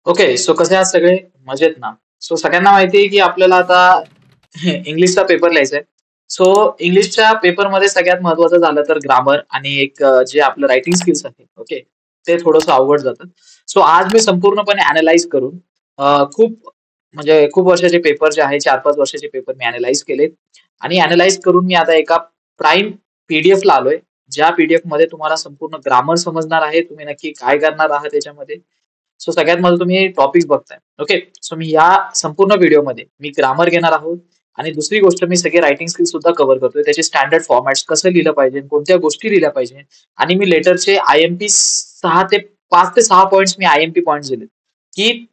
Okay. So कसे आहात सगळे? मजेत ना? सो सगळ्यांना माहिती आहे की आपल्याला आता इंग्लिशचा पेपर लिहायचा आहे. सो इंग्लिशच्या पेपरमध्ये सगळ्यात महत्त्वाचं झालं तर ग्रामर आणि एक जे आपलं रायटिंग स्किल्स आहे, ओके, ते थोडंसं अवघड जातं. सो आज मी संपूर्णपणे अॅनलाईज करून खूप म्हणजे खूप वर्षाचे पेपर जे आहे 4-5 वर्षाचे पेपर मी अॅनलाईज केलेत आणि अॅनलाईज करून मी आता एका प्राईम पी-डी-एफला आलोय. ज्या पी-डी-एफमध्ये तुम्हाला संपूर्ण ग्रामर समजणार आहे. तुम्ही नक्की काय करणार आहात त्याच्यामध्ये. सो सगळ्यात महत्त्वाचं तुम्ही टॉपिक्स बघताय. ओके. सो मी या संपूर्ण व्हिडिओमध्ये मी ग्रामर घेणार आहोत आणि दुसरी गोष्ट मी सगळे रायटिंग स्किल्स सुद्धा कव्हर करतोय. त्याचे स्टँडर्ड फॉर्मॅट्स कसं लिहिलं पाहिजे, कोणत्या गोष्टी लिहिल्या पाहिजे आणि मी लेटरचे आय-एम-पी 6 ते 5 ते 6 पॉइंट्स मी आय-एम-पी पॉइंट्स दिलेत, की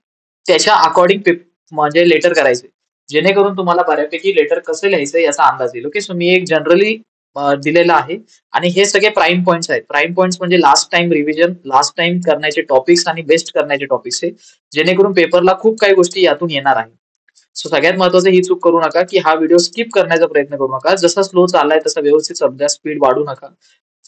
त्याच्या अकॉर्डिंग म्हणजे लेटर करायचे. जेणेकरून तुम्हाला बऱ्यापैकी लेटर कसं लिहायचं याचा अंदाज येईल. ओके. सो मी एक जनरली दिलेलं आहे आणि हे सगळे प्राईम पॉइंट्स आहेत. प्राईम पॉइंट्स म्हणजे last time revision, last time करण्याचे टॉपिक्स आणि बेस्ट करण्याचे टॉपिक्स आहे. जेणेकरून पेपरला खूप काही गोष्टी यातून येणार आहेत. सो सगळ्यात महत्त्वाचं ही चूक करू नका, की हा व्हिडिओ स्किप करण्याचा प्रयत्न करू नका. जसा स्लो चाललाय तसा व्यवस्थित समजा, स्पीड वाढवू नका.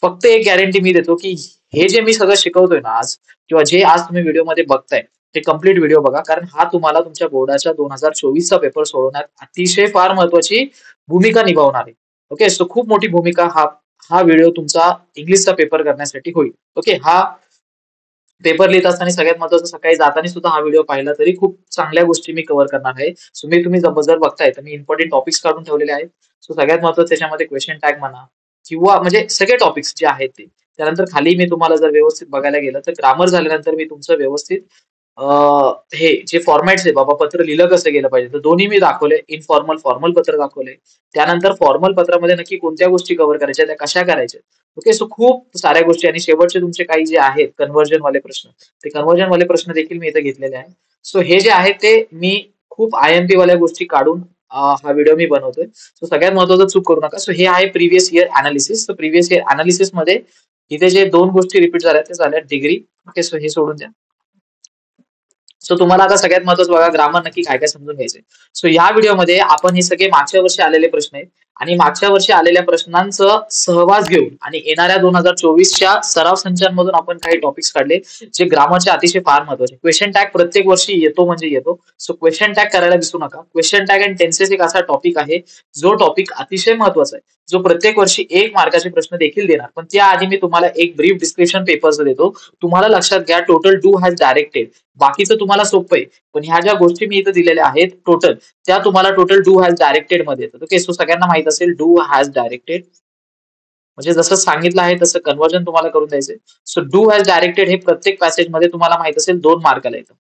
फक्त एक गॅरंटी मी देतो, की हे जे मी सगळं शिकवतोय ना आज किंवा जे आज तुम्ही व्हिडिओमध्ये बघताय, ते कंप्लीट व्हिडिओ बघा. कारण हा तुम्हाला तुमच्या बोर्डाच्या 2024 चा पेपर सोडवण्यात अतिशय फार महत्त्वाची भूमिका निभावणार आहे. ओके. सो खूप मोठी भूमिका हा हा व्हिडिओ तुमचा इंग्लिशचा पेपर करण्यासाठी होईल. ओके. हा पेपर लिहित असताना सगळ्यात महत्त्वाचं सकाळी जाताना सुद्धा हा व्हिडिओ पाहिला तरी खूप चांगल्या गोष्टी मी कव्हर करणार आहे. सो तुम्ही जर बघताय तर मी इम्पोर्टंट टॉपिक्स काढून ठेवलेले आहेत. सो सगळ्यात महत्त्वाचं त्याच्यामध्ये क्वेशन टॅग म्हणा किंवा म्हणजे सगळे टॉपिक्स जे आहेत ते. त्यानंतर खाली मी तुम्हाला जर व्यवस्थित बघायला गेलं तर ग्रामर झाल्यानंतर मी तुमचं व्यवस्थित अ, हे जे फॉर्मॅट्स आहे बाबा पत्र लिहिलं कसं गेलं पाहिजे तर दोन्ही मी दाखवले. इन्फॉर्मल, फॉर्मल पत्र दाखवले. त्यानंतर फॉर्मल पत्रामध्ये नक्की कोणत्या गोष्टी कव्हर करायच्या, त्या कशा करायच्या. ओके. सो खूप साऱ्या गोष्टी आणि शेवटचे तुमचे काही जे आहेत कन्व्हर्जन वाले प्रश्न, ते कन्व्हर्जन वाले प्रश्न देखील मी इथे घेतलेले आहेत. सो हे जे आहे ते मी खूप आय-एम-पी वाल्या गोष्टी काढून हा व्हिडिओ मी बनवतोय. सो सगळ्यात महत्त्वाचं चूक करू नका. सो हे आहे previous year analysis. So previous year एनालिसिसमध्ये इथे जे 2 गोष्टी रिपीट झाल्या ते झाल्या डिग्री. ओके. सो हे सोडून द्या. सो तुम्हाला आता सगळ्यात महत्त्वाचं बघा ग्रामर नक्की काय काय समजून घ्यायचंय. सो या व्हिडिओमध्ये आपण हे सगळे मागच्या वर्षी आलेले प्रश्न आहेत आणि मागच्या वर्षी आलेल्या प्रश्नांचं सहवास घेऊन आणि येणाऱ्या 2024च्या सराव संचांमधून आपण काही टॉपिक्स काढले जे ग्रामरचे अतिशय फार महत्त्वाचे. क्वेश्चन टॅग प्रत्येक वर्षी येतो म्हणजे येतो. सो क्वेश्चन टॅग करायला विसरू नका. क्वेश्चन टॅग अँड टेन्सेस एक असा टॉपिक आहे जो टॉपिक अतिशय महत्त्वाचा आहे. जो प्रत्येक वर्षी 1 मार्काचे प्रश्न देखील देणार. पण त्याआधी मी तुम्हाला एक ब्रीफ डिस्क्रिप्शन पेपर्स देतो. तुम्हाला लक्षात घ्या टोटल डू हॅज डायरेक्टेड. बाकीचं तुम्हाला सोपं आहे. पण ह्या ज्या गोष्टी मी इथे दिलेल्या आहेत टोटल, त्या तुम्हाला टोटल डू हॅज डायरेक्टेड मध्ये येतात. ओके. सो सगळ्यांना माहित असेल डू हॅज डायरेक्टेड म्हणजे जसं सांगितलं आहे तसं कन्व्हर्जन तुम्हाला करून द्यायचंय. सो डू हॅज डायरेक्टेड हे प्रत्येक पॅसेजमध्ये तुम्हाला माहित असेल 2 मार्काला येतं.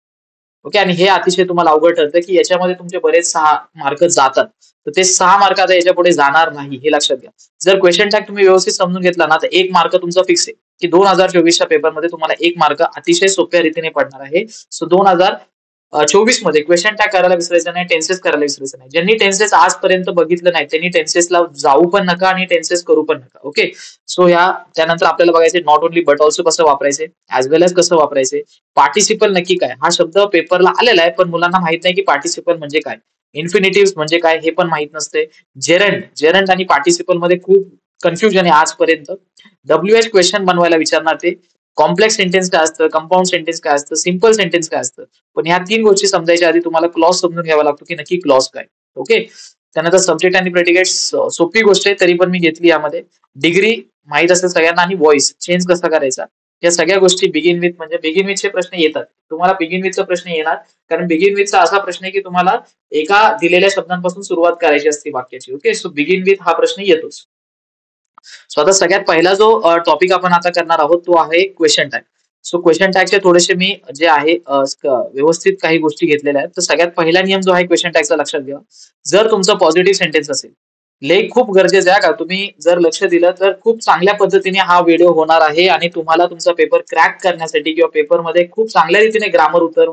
ओके. आणि हे अतिशय तुम्हाला अवघड ठरतं, की याच्यामध्ये तुमचे बरेच 6 मार्क जातात. तर ते 6 मार्क आता याच्यापुढे जाणार नाही हे लक्षात घ्या. जर क्वेश्चन टॅग तुम्ही व्यवस्थित समजून घेतला ना, तर 1 मार्क तुमचा फिक्स आहे, की 2024च्या पेपरमध्ये तुम्हाला 1 मार्क अतिशय सोप्या रीतीने पडणार आहे. सो 2024 मध्ये क्वेश्चन टॅग करायला विसरायचं नाही, टेन्सेस करायला विसरायचं नाही. ज्यांनी टेन्सेस आजपर्यंत बघितलं नाही त्यांनी टेन्सेसला जाऊ पण नका आणि टेन्सेस करू पण नका. ओके. सो त्यानंतर आपल्याला बघायचे नॉट ओन्ली बट ऑल्सो कसं वापरायचे, ऍज वेल एज कसं वापरायचे. पार्टिसिपल नक्की काय? हा शब्द पेपरला आलेला आहे, पण मुलांना माहित नाही की पार्टिसिपल म्हणजे काय. इन्फिनिटिव्ह म्हणजे काय हे पण माहित नसते. जेरंड आणि पार्टिसिपल मध्ये खूप कन्फ्युजन आहे आजपर्यंत. डब्ल्यूएच क्वेश्चन बनवायला विचारणार ते. कॉम्प्लेक्स सेंटेन्स काय असतं, कंपाऊंड सेंटेन्स काय असतं, सिम्पल सेंटेन्स काय असतं. पण ह्या 3 गोष्टी समजायच्या आधी तुम्हाला क्लॉज समजून घ्यावा लागतो की नक्की क्लॉज काय. ओके. त्यानंतर सब्जेक्ट आणि प्रेडिकेट सोपी गोष्ट आहे तरी पण मी घेतली यामध्ये. डिग्री माहित असेल सगळ्यांना आणि व्हॉइस चेंज कसा करायचा. या सगळ्या गोष्टी बिगिन विथ म्हणजे बिगिन विथचे प्रश्न येतात. तुम्हाला बिगिन विथचा प्रश्न येणार कारण बिगिन विथचा असा प्रश्न आहे की तुम्हाला एका दिलेल्या शब्दांपासून सुरुवात करायची असते वाक्याची. ओके. सो बिगिन विथ हा प्रश्न येतोच. सो आता सगळ्यात पहिला जो टॉपिक आपण आता करणार आहोत तो आहे क्वेश्चन टॅग. सो क्वेश्चन टॅगचे थोडेसे मी जे आहे व्यवस्थित काही गोष्टी घेतलेल्या आहेत. तर सगळ्यात पहिला नियम जो आहे क्वेश्चन टॅगचा लक्षात घ्या. जर तुमचं पॉझिटिव्ह सेंटेन्स असेल, लेख खूप गरजेचं आहे का तुम्ही जर लक्ष दिलं तर खूप चांगल्या पद्धतीने हा व्हिडिओ होणार आहे आणि तुम्हाला तुमचा पेपर क्रॅक करण्यासाठी किंवा पेपरमध्ये खूप चांगल्या रीतीने ग्रामर उत्तर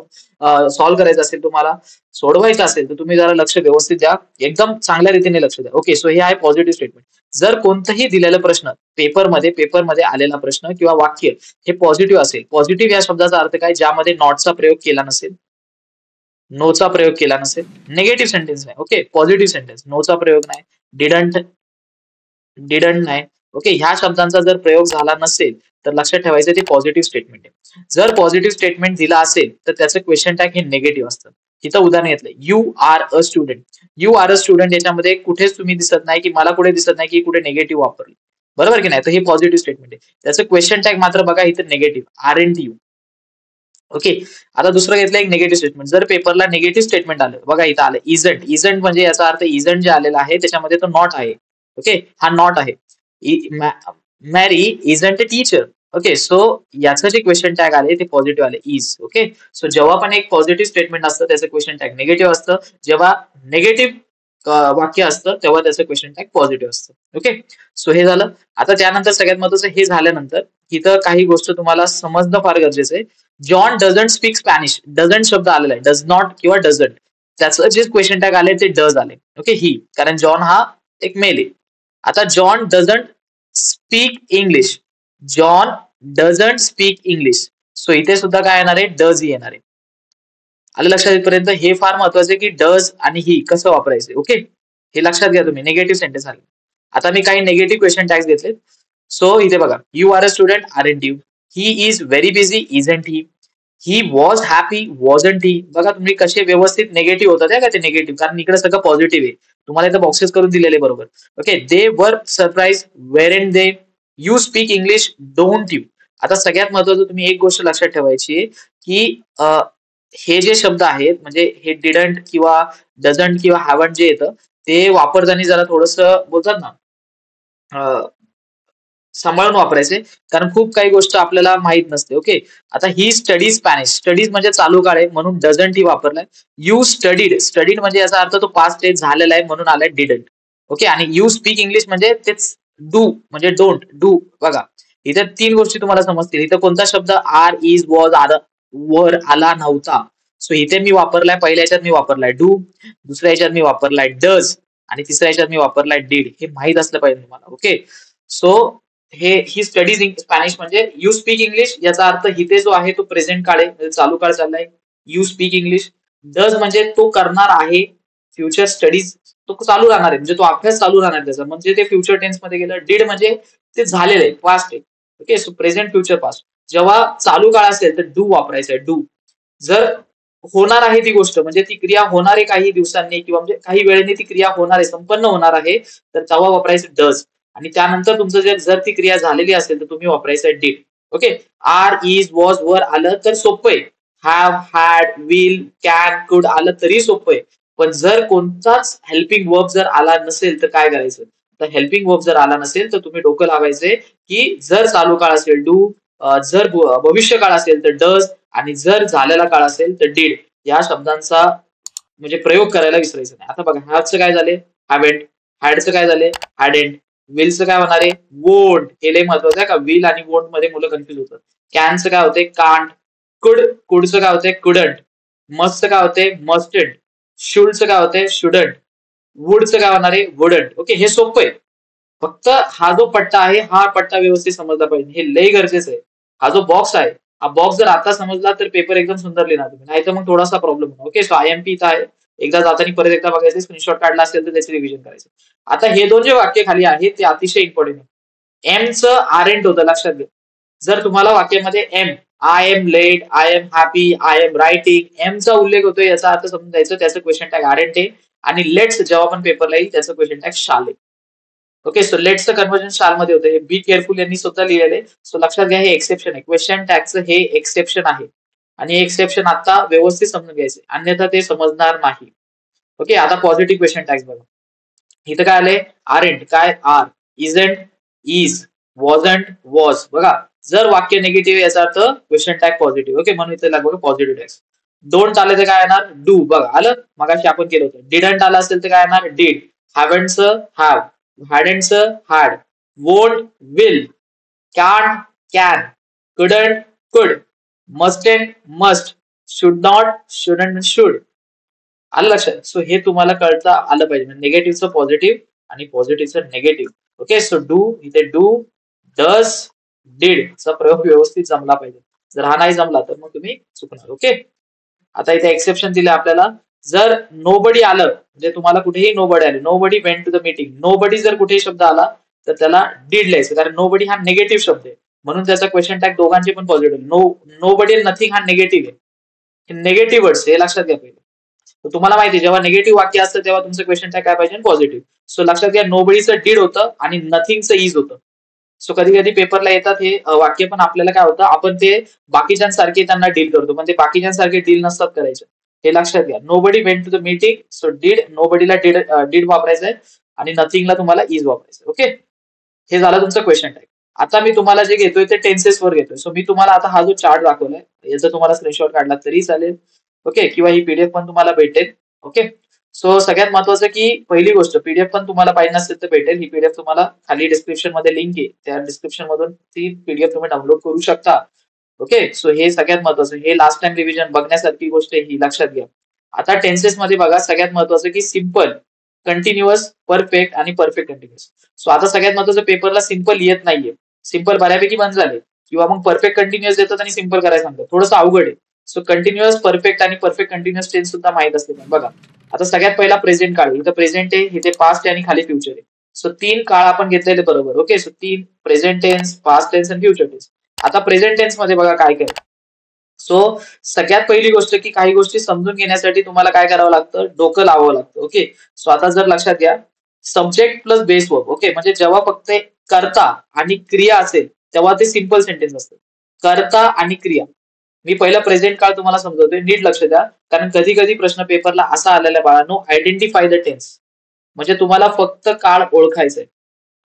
सॉल्व्ह करायचं असेल तुम्हाला सोडवायचं असेल तर तुम्ही जरा लक्ष व्यवस्थित द्या. एकदम चांगल्या रीतीने लक्ष द्या. ओके. सो हे आहे पॉझिटिव्ह स्टेटमेंट. जर कोणतंही दिलेलं प्रश्न पेपरमध्ये आलेला प्रश्न किंवा वाक्य हे पॉझिटिव्ह असेल. पॉझिटिव्ह या शब्दाचा अर्थ काय ज्यामध्ये नॉटचा प्रयोग केला नसेल, नोचा प्रयोग केला नसेल. निगेटिव्ह सेंटेन्स नाही. ओके. Positive sentence. नोचा प्रयोग नाही. डिडंट डिडंट नाही. ओके. ह्या शब्दांचा जर प्रयोग झाला नसेल तर लक्षात ठेवायचं ते पॉझिटिव्ह स्टेटमेंट आहे. जर पॉझिटिव्ह स्टेटमेंट दिला असेल तर त्याचं क्वेश्चन टॅग हे निगेटिव्ह असतं. इथं उदाहरण घेतलं, you are a student. You are a student याच्यामध्ये कुठेच तुम्ही दिसत नाही की मला कुठे दिसत नाही की कुठे निगेटिव्ह वापरलं, बरोबर की नाही. तर हे पॉझिटिव्ह स्टेटमेंट आहे. त्याचं क्वेश्चन टॅग मात्र बघा इथं निगेटिव्ह, आरंट यू. ओके. आता दुसरं घेतलं एक निगेटिव्ह स्टेटमेंट. जर पेपरला निगेटिव्ह स्टेटमेंट आलं, बघा इथं आलं इझंट. इझंट म्हणजे याचा अर्थ इझंट जे आलेला आहे त्याच्यामध्ये तो नॉट आहे. ओके, हा नॉट आहे. मॅरी इझंट अ टीचर. ओके, सो याचं जे क्वेश्चन टॅग आले ते पॉझिटिव्ह आले, इज. ओके, सो जेव्हा पण एक पॉझिटिव्ह स्टेटमेंट असतं त्याचं क्वेश्चन टॅग निगेटिव्ह असतं. जेव्हा निगेटिव्ह वाक्य असतं तेव्हा त्याचं क्वेश्चन टॅग पॉझिटिव्ह असतं. ओके, सो हे झालं. आता त्यानंतर सगळ्यात महत्वाचं हे झाल्यानंतर इथं काही गोष्ट तुम्हाला समजणं फार गरजेचं आहे. John doesn't speak Spanish. Doesn't शब्द आलेला आहे, डज नॉट किंवा डझंट. त्याचं जे क्वेश्चन टॅग आले ते डज आले. ओके, ही, कारण जॉन हा एक मेल आहे. आता John doesn't speak English. John doesn't speak English. So इथे सुद्धा काय येणार आहे, डज ही येणार आहे. आलं लक्षात इथपर्यंत. हे फार महत्वाचं आहे की डज आणि ही कसं वापरायचं. ओके, हे लक्षात घ्या तुम्ही. निगेटिव्ह सेंटेन्स आले. आता मी काही निगेटिव्ह क्वेश्चन टॅग्स घेतले. सो इथे बघा, you are a student, aren't you. He is very busy, isn't he. He was happy, wasn't he. बघा तुम्ही कसे व्यवस्थित निगेटिव्ह होतात का ते निगेटिव्ह, कारण इकडे सगळं पॉझिटिव्ह आहे. तुम्हाला इथं बॉक्सेस करून दिलेले बरोबर. Okay, they were surprise, weren't they. You speak English, don't you. आता सगळ्यात महत्वाचं तुम्ही एक गोष्ट लक्षात ठेवायची की हे जे शब्द आहेत म्हणजे हे डिडंट किंवा डझंट किंवा हॅवंट जे येतं ते वापरताना जरा थोडस बोलतात ना, सांभाळून वापरायचे, कारण खूप काही गोष्ट आपल्याला माहित नसते. ओके, आता ही स्टडी स्पॅनिश. स्टडीज म्हणजे चालू काळ आहे म्हणून डझंट ही वापरलाय. You studied. स्टडीड म्हणजे याचा अर्थ तो पास्ट टेन्स झालेला आहे म्हणून आलाय डिडंट. ओके, आणि यू स्पीक इंग्लिश म्हणजे तेच डू म्हणजे डोंट डू. बघा इथे तीन गोष्टी तुम्हाला समजतील. इथं कोणता शब्द आर इज वॉज आर वर आला नव्हता. सो इथे मी वापरलाय, पहिल्या याच्यात मी वापरलाय डू, दुसऱ्या याच्यात मी वापरलाय डज आणि तिसऱ्या याच्यात मी वापरलाय डीड. हे माहित असलं पाहिजे तुम्हाला. ओके, सो हे ही स्टडीज इन स्पॅनिश म्हणजे यू स्पीक इंग्लिश याचा अर्थ इथे जो आहे तो प्रेझेंट काळ आहे, म्हणजे चालू काळ चाललाय. You speak English. डज म्हणजे तो करणार आहे, फ्युचर स्टडीज तो चालू राहणार आहे, म्हणजे तो अभ्यास चालू राहणार त्याचा, म्हणजे ते फ्युचर टेन्स मध्ये गेलं. डीड म्हणजे ते झालेलं आहे, पास्ट आहे. Okay, so present, future, past. जेव्हा चालू काळ असेल तर डू वापरायचं आहे, डू. जर होणार आहे ती गोष्ट म्हणजे ती क्रिया होणार आहे काही दिवसांनी किंवा म्हणजे काही वेळेने ती क्रिया होणार आहे, संपन्न होणार आहे, तर तेव्हा वापरायचं डज. आणि त्यानंतर तुमचं जर ती क्रिया झालेली असेल तर तुम्ही वापरायचं did. Okay, are is was were आलं तर सोपं आहे. हॅव, हॅड, विल, कॅन, कुड आलं तरी सोपं आहे. पण जर कोणताच हेल्पिंग वर्ब जर आला नसेल तर काय करायचं. तर हेल्पिंग वर्ब जर आला नसेल तर तुम्ही डोकं लावायचंय की जर चालू काळ असेल डू, जर भविष्य काळ असेल तर डज आणि जर झालेला काळ असेल तर डीड. या शब्दांचा म्हणजे प्रयोग करायला विसरायचं नाही. आता बघा, हॅवचं काय झाले, हॅवेंट. हॅडचं काय झाले, हॅडेंट. विलचं काय होणार आहे, वोंट. हे लय महत्वाचं आहे का, विल आणि वोंट मध्ये मुलं कन्फ्युज होतात. कॅनचं काय होते, कांट. कुड, कुडचं काय होते, कुडंट. मस्टचं काय होते, मस्टंट. शुडचं काय होते, शुडंट. वुडचं काय होणार आहे, वुडंट. ओके, हे सोपं आहे. फक्त हा जो पट्टा आहे हा पट्टा व्यवस्थित समजला पाहिजे, हे लय गरजेचं आहे. हा जो बॉक्स आहे, हा बॉक्स जर आता समजला तर पेपर एकदम सुंदर लिहिणार तुम्ही, नाही तर मग थोडासा प्रॉब्लेम होतो. ओके, सो IMP इथं आहे. एकदा जाताना परत एकदा बघायचं, स्क्रीनशॉट काढला असेल तर त्याचे रिव्हिजन करायचं. आता हे दोन जे वाक्य खाली आहेत ते अतिशय इम्पॉर्टंट आहे. एमचं आरेंट होतं, लक्षात घ्या. जर तुम्हाला वाक्यामध्ये am, I am late, I am happy, I am writing, एमचा उल्लेख होतोय याचा अर्थ समजून जायचं त्याचं क्वेश्चन टॅग आरेंट आहे. आणि लेट्स जेव्हा पण पेपरला येईल त्याचं क्वेश्चन टॅग शाल आहे. ओके, सो लेट्सचं कन्व्हर्जन शाल मध्ये होतं. हे बी केअरफुल यांनी स्वतः लिहिलेलं आहे. सो लक्षात घ्या, हे एक्सेप्शन आहे. क्वेश्चन टॅगचं हे एक्सेप्शन आहे आणि हे एक्सेप्शन आता व्यवस्थित समजून घ्यायचं, अन्यथा ते समजणार नाही. ओके, आता पॉझिटिव्ह क्वेश्चन टॅग्स बघा. इथं काय आलंय, आरेंट. काय, are. Isn't, is. Wasn't, was. बघा, जर वाक्य निगेटिव्ह याचा अर्थ क्वेश्चन टॅग पॉझिटिव्ह. ओके, म्हणून इथे बघा पॉझिटिव्ह टॅग्स. डोंट आले तर काय येणार, डू. बघा आलं, मगाशी आपण केलं होतं. डिडंट आलं असेल तर काय येणार, डीड. हॅवंटचं हॅव, हॅडंटचं had, won't will, can can, couldn't could, mustn't must, should not shouldn't should. आलं लक्षात. सो हे तुम्हाला कळता आलं पाहिजे, निगेटिव्हचं पॉझिटिव्ह आणि पॉझिटिव्हचं निगेटिव्ह. ओके, सो डू, इथे डू, डज, डीड चा प्रयोग व्यवस्थित जमला पाहिजे. जर हा नाही जमला तर मग तुम्ही चुकणार. ओके, आता इथे एक्सेप्शन दिले आपल्याला. जर नोबडी आलं म्हणजे तुम्हाला कुठेही नोबडी आले, nobody went to the meeting, nobody जर कुठेही शब्द आला तर त्याला डीड लिहायचं, कारण नोबडी हा निगेटिव्ह शब्द आहे. म्हणून त्याचा क्वेश्चन टॅग दोघांचे पण पॉझिटिव्ह. नो बडी नथिंग हा निगेटिव्ह आहे. निगेटिव्ह वर्ड्स हे लक्षात घ्या पहिले. तर तुम्हाला माहिती आहे जेव्हा निगेटिव्ह वाक्य असतं तेव्हा तुमचं क्वेश्चन टॅग काय पाहिजे? पॉझिटिव्ह. सो लक्षात घ्या नोबडीचं डीड होतं आणि नथिंगचं इज होतं. सो कधी कधी पेपरला येतात हे वाक्य पण आपल्याला काय होतं आपण ते बाकीच्यांसारखे त्यांना डील करतो पण ते बाकीच्यांसारखे डील नसतात करायचे. हे लक्षात घ्या. Nobody went to the meeting. So did नोबडीला डीड वापरायचं आहे आणि नथिंगला तुम्हाला इज वापरायचं. ओके, हे झालं तुमचं क्वेश्चन टॅग. आता मी तुम्हाला जे घेतोय ते टेन्सेस वर घेतोय. सो मी तुम्हाला आता हा जो चार्ट दाखवलाय याचा तुम्हाला स्क्रीनशॉट काढला तरी चालेल. ओके, किंवा ही पीडीएफ पण तुम्हाला भेटेल. ओके, सो सगळ्यात महत्वाचं की पहिली गोष्ट पीडीएफ पण तुम्हाला पाहिजे नसेल तर भेटेल. ही पीडीएफ तुम्हाला खाली डिस्क्रिप्शन मध्ये लिंक आहे त्या डिस्क्रिप्शन मधून ती पीडीएफ तुम्ही डाउनलोड करू शकता. ओके, सो हे सगळ्यात महत्वाचं. हे लास्ट टाइम रिव्हिजन बघण्यासारखी गोष्ट आहे ही लक्षात घ्या. आता टेन्सेस मध्ये बघा सगळ्यात महत्वाचं की सिम्पल, कंटिन्युअस, परफेक्ट आणि परफेक्ट कंटिन्युअस. सो आता सगळ्यात महत्वाचं पेपरला सिम्पल येत नाहीये. सिम्पल बऱ्यापैकी बंद झाले किंवा मग परफेक्ट कंटिन्युअस देतात आणि सिम्पल करायला सांगतात. थोडंसं अवघड आहे. सो कंटिन्युअस, परफेक्ट आणि परफेक्ट कंटिन्युअस टेन्स सुद्धा माहित असते. बघा आता सगळ्यात पहिला प्रेझेंट काळ. इथं प्रेझेंट आहे, इथे पास्ट आहे आणि खाली फ्युचर आहे. सो 3 काळ आपण घेतलेले बरोबर. Okay, so 3 present tense, past tense आणि फ्युचर टेन्स. आता प्रेझेंट टेन्स मध्ये बघा काय काय. सो सगळ्यात पहिली गोष्ट की काही गोष्टी समजून घेण्यासाठी तुम्हाला काय करावं लागतं? डोकं लावावं लागतं. ओके, सो आता जर लक्षात घ्या subject plus base verb. Okay, म्हणजे जेव्हा फक्त कर्ता आणि क्रिया असेल तेव्हा ते सिम्पल सेंटेन्स असतं. कर्ता आणि क्रिया. मी पहिला प्रेझेंट काळ तुम्हाला समजवतोय, नीट लक्ष द्या. कारण कधी कधी प्रश्न पेपरला असा आलेला आहे बाळांनो, आयडेंटिफाय द टेन्स. म्हणजे तुम्हाला फक्त काळ ओळखायचंय.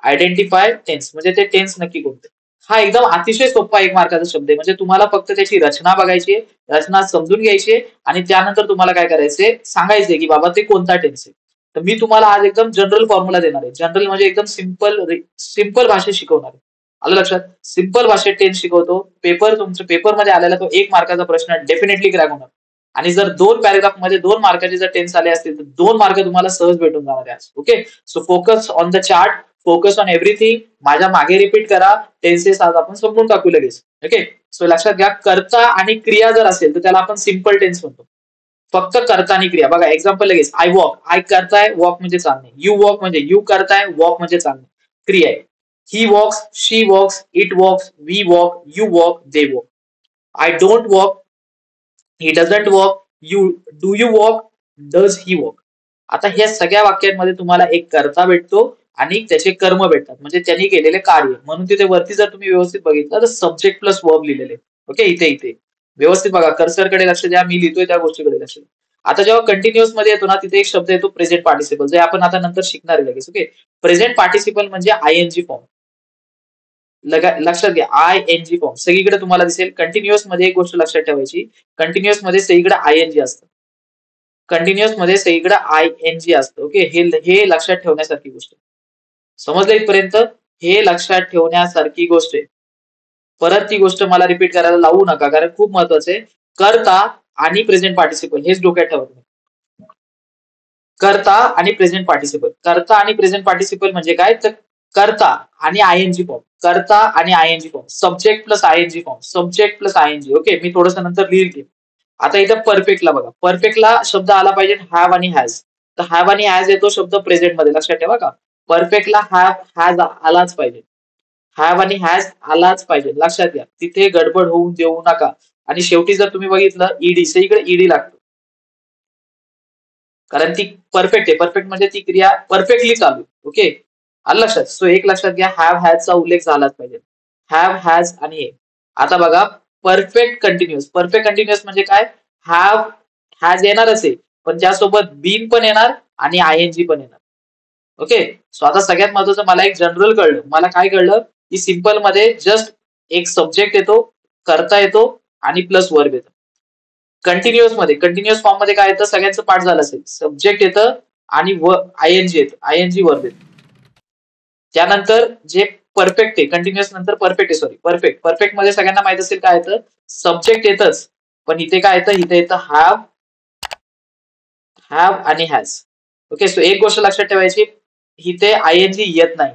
आयडेंटिफाय टेन्स म्हणजे ते टेन्स नक्की कोणते. हा एकदम अतिशय सोपा एक मार्काचा शब्द आहे. म्हणजे तुम्हाला फक्त त्याची रचना बघायची, रचना समजून घ्यायची आणि त्यानंतर तुम्हाला काय करायचंय सांगायचंय की बाबा ते कोणता टेन्स आहे. तर मी तुम्हाला आज एकदम जनरल फॉर्म्युला देणार आहे. जनरल म्हणजे एकदम सिंपल भाषेत शिकवणार आहे. आलं लक्षात? सिंपल भाषेत टेन्स शिकवतो. तुमच्या पेपरमध्ये आलेला तो 1 मार्काचा प्रश्न डेफिनेटली क्रॅक होणार. आणि जर 2 पॅरेग्राफ मध्ये 2 मार्काचे जर टेन्स आले असतील तर 2 मार्क तुम्हाला सहज भेटून जाणार आहे. Okay, so focus on the chart, focus on everything. माझ्या मागे रिपीट करा. टेन्सेस आज आपण समजून टाकू लगेच. ओके, सो लक्षात घ्या कर्ता आणि क्रिया जर असेल तर त्याला आपण सिंपल टेन्स म्हणतो. फक्त कर्ता आणि क्रिया. बघा एक्झाम्पल लगेच. आय वॉक, आय करताय, वॉक म्हणजे चालणे. यू वॉक म्हणजे यू करताय, वॉक म्हणजे चालणे. क्रिया आहे. He walks, she walks, it walks, we walk, you walk, they walk. I don't walk, he doesn't walk, you do you walk, does he walk. आता ह्या सगळ्या वाक्यांमध्ये तुम्हाला एक कर्ता भेटतो आणि त्याचे कर्म भेटतात म्हणजे त्यांनी केलेले कार्य. म्हणून तिथे वरती जर तुम्ही व्यवस्थित बघितलं तर सब्जेक्ट प्लस वर्ब लिहिलेले. ओके, इथे व्यवस्थित बघा. कर्सरकडे लक्ष द्या. मी लिहितोय त्या गोष्टीकडे लक्ष द्या. आता जेव्हा कंटिन्युअस मध्ये येतो ना तिथे एक शब्द येतो प्रेझेंट पार्टिसिपल, जे आपण आता नंतर शिकणार आहे लगेच. ओके, प्रेझेंट पार्टिसिपल म्हणजे आयएनजी फॉर्म. लक्षात घ्या आयएनजी फॉर्म सगळीकडे तुम्हाला दिसेल. कंटिन्युअस मध्ये एक गोष्ट लक्षात ठेवायची, कंटिन्युअस मध्ये सगळीकडे आयएनजी असतं. कंटिन्युअस मध्ये सगळीकडे आयएनजी असतं. ओके, हे लक्षात ठेवण्यासारखी गोष्ट. समजलं इथपर्यंत? हे लक्षात ठेवण्यासारखी गोष्ट आहे. परत ती गोष्ट मला रिपीट करायला लावू नका कारण खूप महत्वाचं आहे. कर्ता आणि प्रेझेंट पार्टिसिपल हेच डोक्यात ठेवा. कर्ता आणि प्रेझेंट पार्टिसिपल. कर्ता आणि प्रेझेंट पार्टिसिपल म्हणजे काय? तर कर्ता आणि आयएनजी फॉर्म, कर्ता आणि ING form, subject plus ING form, subject plus ING. Okay, मी थोडंसं नंतर लिहिल. आता इथं परफेक्टला बघा. परफेक्टला शब्द आला पाहिजे हॅव आणि हॅज. तर हॅव आणि हॅज येतो शब्द प्रेझेंट मध्ये. लक्षात ठेवा का परफेक्टला हॅव हॅज आलाच पाहिजे. हॅव आणि हॅज आलाच पाहिजे. लक्षात घ्या. तिथे गडबड होऊन देऊ नका. आणि शेवटी जर तुम्ही बघितलं ईडी, सगळीकडे ईडी लागतो. कारण ती परफेक्ट आहे. परफेक्ट म्हणजे ती क्रिया परफेक्टली चालू. ओके, आलं लक्षात? सो एक लक्षात घ्या हॅव हॅजचा उल्लेख झालाच पाहिजे. हॅव हॅज आणि हे. आता बघा परफेक्ट कंटिन्युअस. परफेक्ट कंटिन्युअस म्हणजे काय? हॅव हॅज येणारच आहे पण त्यासोबत बीन पण येणार आणि आयएनजी पण येणार. ओके, सो आता सगळ्यात महत्वाचं मला एक जनरल कळलं. मला काय कळलं की सिम्पल मध्ये जस्ट एक सब्जेक्ट येतो, करता येतो आणि प्लस वर्ब येतो. कंटिन्युअस फॉर्म मध्ये काय येतं सगळ्यांचं पाठ झालं असेल. सब्जेक्ट येतं आणि आयएनजी येतं, आयएनजी वर्ब येतं. त्यानंतर जे परफेक्ट आहे, कंटिन्युअस नंतर परफेक्ट आहे, सॉरी परफेक्ट. परफेक्ट मध्ये सगळ्यांना माहित असेल काय येतं, सब्जेक्ट येतच पण इथे काय येतं, इथे येतं हॅव, हॅव आणि हॅज. ओके, सो एक गोष्ट लक्षात ठेवायची, इथे आयएनजी येत नाही.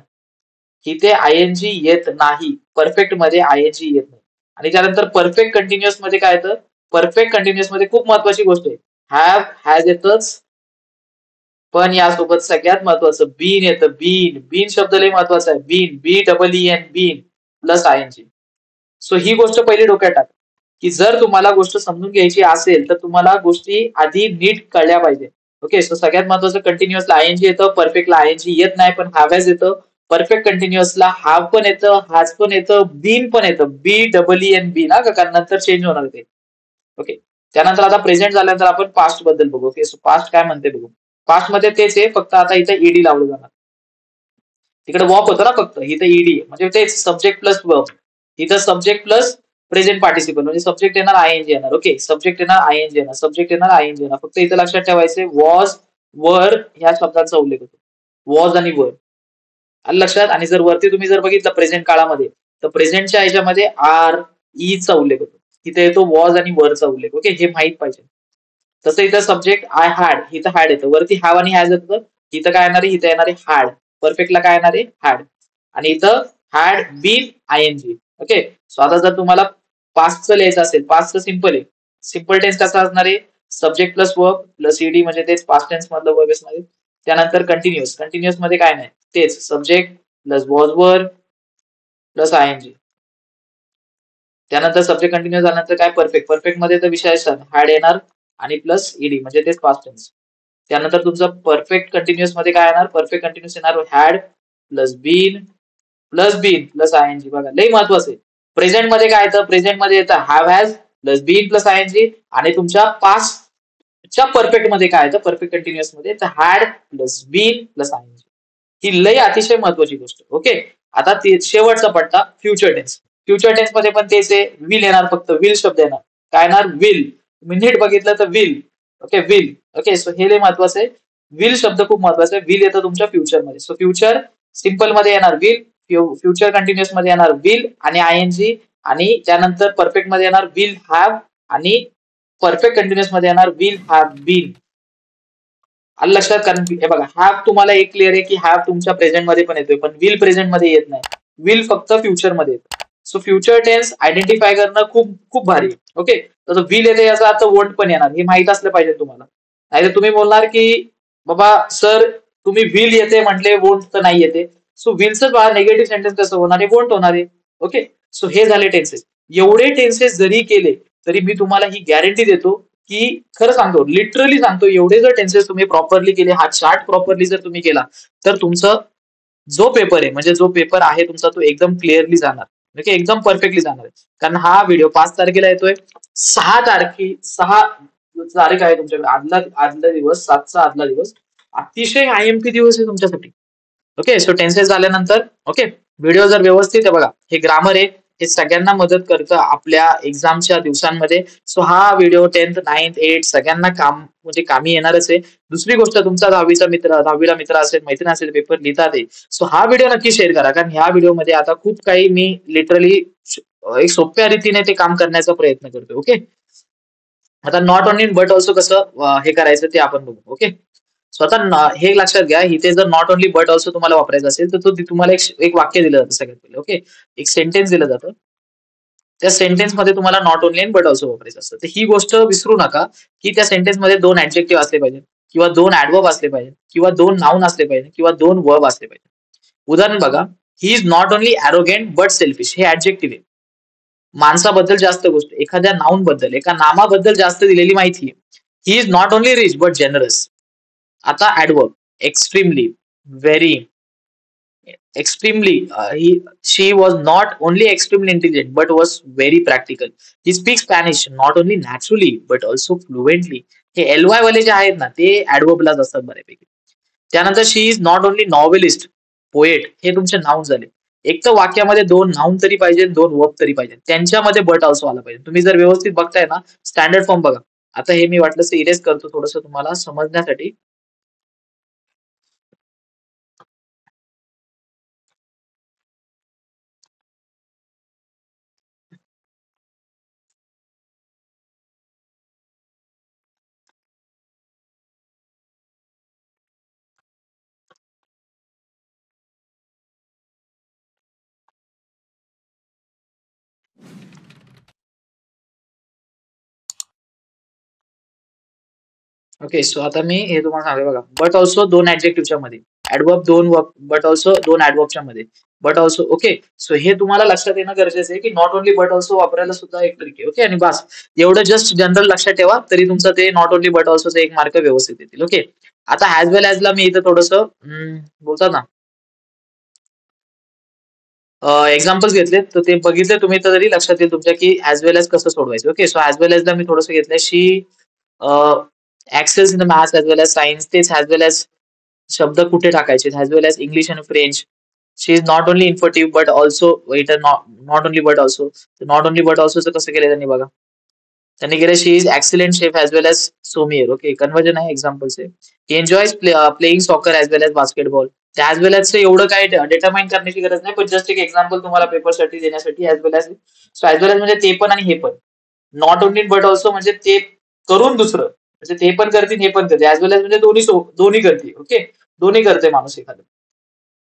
इथे आयएनजी येत नाही. परफेक्ट मध्ये आयएनजी येत नाही. आणि त्यानंतर परफेक्ट कंटिन्युअस मध्ये काय येतं, परफेक्ट कंटिन्युअस मध्ये खूप महत्वाची गोष्ट आहे, हॅव हॅज येतच पण यासोबत सगळ्यात महत्वाचं बीन येतं. बीन, बीन शब्द लय महत्वाचा आहे. Been, B double E N, been plus ING. So ही गोष्ट पहिली डोक्यात टाका, की जर तुम्हाला गोष्ट समजून घ्यायची असेल तर तुम्हाला गोष्टी आधी नीट कळल्या पाहिजे. ओके, सो सगळ्यात महत्वाचं कंटिन्युअसला आयएनजी येतं, परफेक्टला आयएनजी येत नाही पण हॅव हॅज येतं. परफेक्ट कंटिन्युअसला हॅव पण येतं, हॅज पण येतं, बीन पण येतं. बी डबल ई एन बी ना, कारण नंतर चेंज होणार ते. ओके, त्यानंतर आता प्रेझेंट झाल्यानंतर आपण पास्ट बद्दल बघू. ओके, सो पास्ट काय म्हणते बघू. पास्ट मध्ये तेच आहे, फक्त आता इथे ईडी लावलं जाणार. तिकडे वॉक होतं ना फक्त, इथं ईडी म्हणजे तेच सब्जेक्ट प्लस वर्ब. इथं सब्जेक्ट प्लस प्रेझेंट पार्टिसिपल म्हणजे सब्जेक्ट येणार आयएनजी येणार. ओके, सब्जेक्ट येणार आयएनजी येणार, सब्जेक्ट येणार आयएनजी येणार. फक्त इथं लक्षात ठेवायचे वॉज, वर ह्या शब्दांचा उल्लेख होतो. वॉज आणि वर आलं लक्षात. आणि जर वरती तुम्ही जर बघितलं प्रेझेंट काळामध्ये, तर प्रेझेंटच्या ह्याच्यामध्ये आर ईचा उल्लेख होतो. तिथे येतो वॉज आणि वरचा उल्लेख. ओके, हे माहित पाहिजे. तसं इथं सब्जेक्ट आय हॅड, इथं हॅड येतं. वरती हॅव आणि हॅज येतं. इथं काय येणार आहे, इथं येणार आहे हॅड. परफेक्टला काय येणार आहे हॅड. आणि इथं had been ING. Okay, so आता जर तुम्हाला पास्टचं लिहायचं असेल, पास्टचं सिम्पल आहे. सिम्पल टेन्स कसा असणार आहे, subject plus verb plus ED म्हणजे तेच पास्ट टेन्स मधलं वर्ब असणार आहे. त्यानंतर कंटिन्युअस, कंटिन्युअस मध्ये काय नाही, तेच subject plus was were plus आयएनजी. त्यानंतर सब्जेक्ट कंटिन्यू झाल्यानंतर काय परफेक्ट, परफेक्ट मध्ये तर विशेषण हॅड येणार आणि प्लस ईडी म्हणजे तेच पास्ट टेन्स. त्यानंतर तुमचं परफेक्ट कंटिन्युअस मध्ये काय येणार, परफेक्ट कंटिन्युअस येणार had plus been plus ING. बघा लई महत्वाचं आहे. प्रेझेंट मध्ये काय येतं, प्रेझेंट मध्ये येतं have has plus been plus ING. आणि तुमच्या पास्टच्या परफेक्ट मध्ये काय येतं, परफेक्ट कंटिन्युअस मध्ये तर had plus been plus ING. ही लई अतिशय महत्वाची गोष्ट. ओके, आता शेवटचा पट्टा फ्युचर टेन्स. फ्युचर टेन्स मध्ये पण तेच आहे, विल येणार, फक्त विल शब्द येणार. काय येणार विल. तुम्ही नीट बघितलं तर will. Okay will. Okay, so हे लय महत्वाचं आहे. विल शब्द खूप महत्वाचा आहे. विल येतं तुमच्या फ्युचर मध्ये. सो फ्युचर सिम्पल मध्ये येणार विल, फ्युचर कंटिन्युअस मध्ये येणार विल आणि आयएनजी. आणि त्यानंतर परफेक्ट मध्ये येणार विल हॅव आणि परफेक्ट कंटिन्युअस मध्ये येणार विल हॅव बीन. आलं लक्षात. कारण हे बघा हॅव तुम्हाला एक क्लिअर आहे की हॅव तुमच्या प्रेझेंट मध्ये पण येतोय, पण विल प्रेझेंट मध्ये येत नाही. विल फक्त फ्युचर मध्ये येतं. सो फ्युचर टेन्स आयडेंटिफाय करणं खूप खूप भारी. ओके, तर विल येते याचा अर्थ वोंट पण येणार, हे माहित असलं पाहिजे तुम्हाला. नाहीतर तुम्ही बोलणार की बाबा सर तुम्ही विल येते म्हटले वोंट तर नाही येते. सो विलचं बघा निगेटिव्ह सेंटेन्स कसं होणार आहे, वोंट होणार आहे. ओके, सो हे झाले टेन्सेस. एवढे टेन्सेस जरी केले तरी मी तुम्हाला ही गॅरंटी देतो की, खरं सांगतो लिटरली सांगतो, एवढे जर टेन्सेस तुम्ही प्रॉपरली केले, हा चार्ट प्रॉपरली जर तुम्ही केला, तर तुमचं जो पेपर आहे म्हणजे जो पेपर आहे तुमचा तो एकदम क्लिअरली जाणार. ओके, एकदम परफेक्टली जाणार आहे. कारण हा व्हिडिओ 5 तारखेला येतोय. 6 तारीख आहे तुमच्याकडे, आदला आदला दिवस, 7चा आदला दिवस. अतिशय आयएमपी दिवस आहे तुमच्यासाठी. ओके, सो टेन्सेस झाल्यानंतर ओके, व्हिडिओ जर व्यवस्थित आहे बघा, हे ग्रामर आहे, हे सगळ्यांना मदत करतं आपल्या एक्झामच्या दिवसांमध्ये. सो हा व्हिडिओ 10th 9th 8th सगळ्यांना काम म्हणजे कामी येणारच आहे. दुसरी गोष्ट, तुमचा 10वीला मित्र असेल, मैत्रीण असेल, पेपर लिहितात आहे, सो हा व्हिडिओ नक्की शेअर करा. कारण ह्या व्हिडिओमध्ये आता खूप काही मी लिटरली एक सोप्या रीतीने ते काम करण्याचा प्रयत्न करतोय. ओके, आता नॉट ओनली बट ऑल्सो कसं हे करायचं ते आपण बघू. ओके, स्वतः हे लक्षात घ्या, इथे जर नॉट ओनली बट ऑल्सो तुम्हाला वापरायचं असेल तर तुम्हाला एक वाक्य दिलं जातं सगळ्यात पहिले. ओके, एक सेंटेन्स दिलं जातं. त्या सेंटेन्स मध्ये तुम्हाला नॉट ओनली बट ऑल्सो वापरायचं असतं. तर ही गोष्ट विसरू नका की त्या सेंटेन्स मध्ये 2 ऍडजेक्टिव्ह असले पाहिजे, किंवा 2 ऍडवर्ब असले पाहिजे, किंवा 2 नाऊन असले पाहिजे, किंवा 2 वर्ब असले पाहिजे. उदाहरण बघा, ही is not only arrogant but selfish, हे ऍडजेक्टिव्ह आहे. माणसाबद्दल जास्त गोष्ट, एखाद्या नाऊन बद्दल, एका नामाबद्दल जास्त दिलेली माहिती आहे. He is not only rich but generous. आता adverb, extremely, very, extremely she was not only extremely intelligent but was very practical. He speaks Spanish not only naturally but also fluently. हे L Y वाले जे आहेत ना ते ऍडवर्बलाच असतात बऱ्यापैकी. त्यानंतर she is not only novelist, poet, हे तुमचे नाऊन झाले. एक तर वाक्यामध्ये 2 नाऊन तरी पाहिजे, 2 वर्ब तरी पाहिजे, त्यांच्यामध्ये बट ऑल्सो आला पाहिजे. तुम्ही जर व्यवस्थित बघताय ना स्टँडर्ड फॉर्म बघा. आता हे मी वाटलं इरेज करतो थोडस तुम्हाला समजण्यासाठी. ओके, सो आता मी हे तुम्हाला सांगतो बघा, बट ऑल्सो 2 ऍडजेक्टिव्हच्या मध्ये. ऍडवर्ब दोन वर्ब बट ऑल्सो दोन ऍडवर्बच्या मध्ये बट ऑल्सो. ओके, सो हे तुम्हाला लक्षात येणं गरजेचं आहे की नॉट ओनली बट ऑल्सो वापरायला सुद्धा एक ट्रिक आहे. ओके, आणि बस एवढं जस्ट जनरल लक्षात ठेवा तरी तुमचं ते नॉट ओनली बट ऑल्सोचं एक मार्क व्यवस्थित येतील. ओके, आता ऍज वेल ला मी इथं थोडस बोलतात ना एक्झाम्पल्स घेतले तर ते बघितले तुम्ही तर तरी लक्षात येईल तुमच्या की ऍज वेल एज कसं सोडवायचं. ओके, सो ऍज वेल ला मी थोडंसं घेतलंय. She excels in the maths as well as science. तेच ऍज वेल एज शब्द कुठे टाकायचे ऍज वेल एज इंग्लिश आणि French. She is not only informative but also waiter. Not only but also. Not only but ऑल्सोचं कसं केलं त्यांनी बघा. त्यांनी केलं she is excellent chef as well as sommelier. Okay, conversion आहे एक्झाम्पल्स आहे. ही enjoys playing soccer as well age basketball. As well age एवढं काय डिटरमाइन करण्याची गरज नाही पण जस्ट एक एक्झाम्पल तुम्हाला पेपरसाठी देण्यासाठी as well age. So as well age म्हणजे ते पण आणि हे पण. नॉट ओनली बट ऑल्सो म्हणजे ते करून दुसरं म्हणजे ते पण करतील हे पण करते. ऍज वेल एज म्हणजे दोन्ही करते. ओके, दोन्ही करते माणूस एखादं.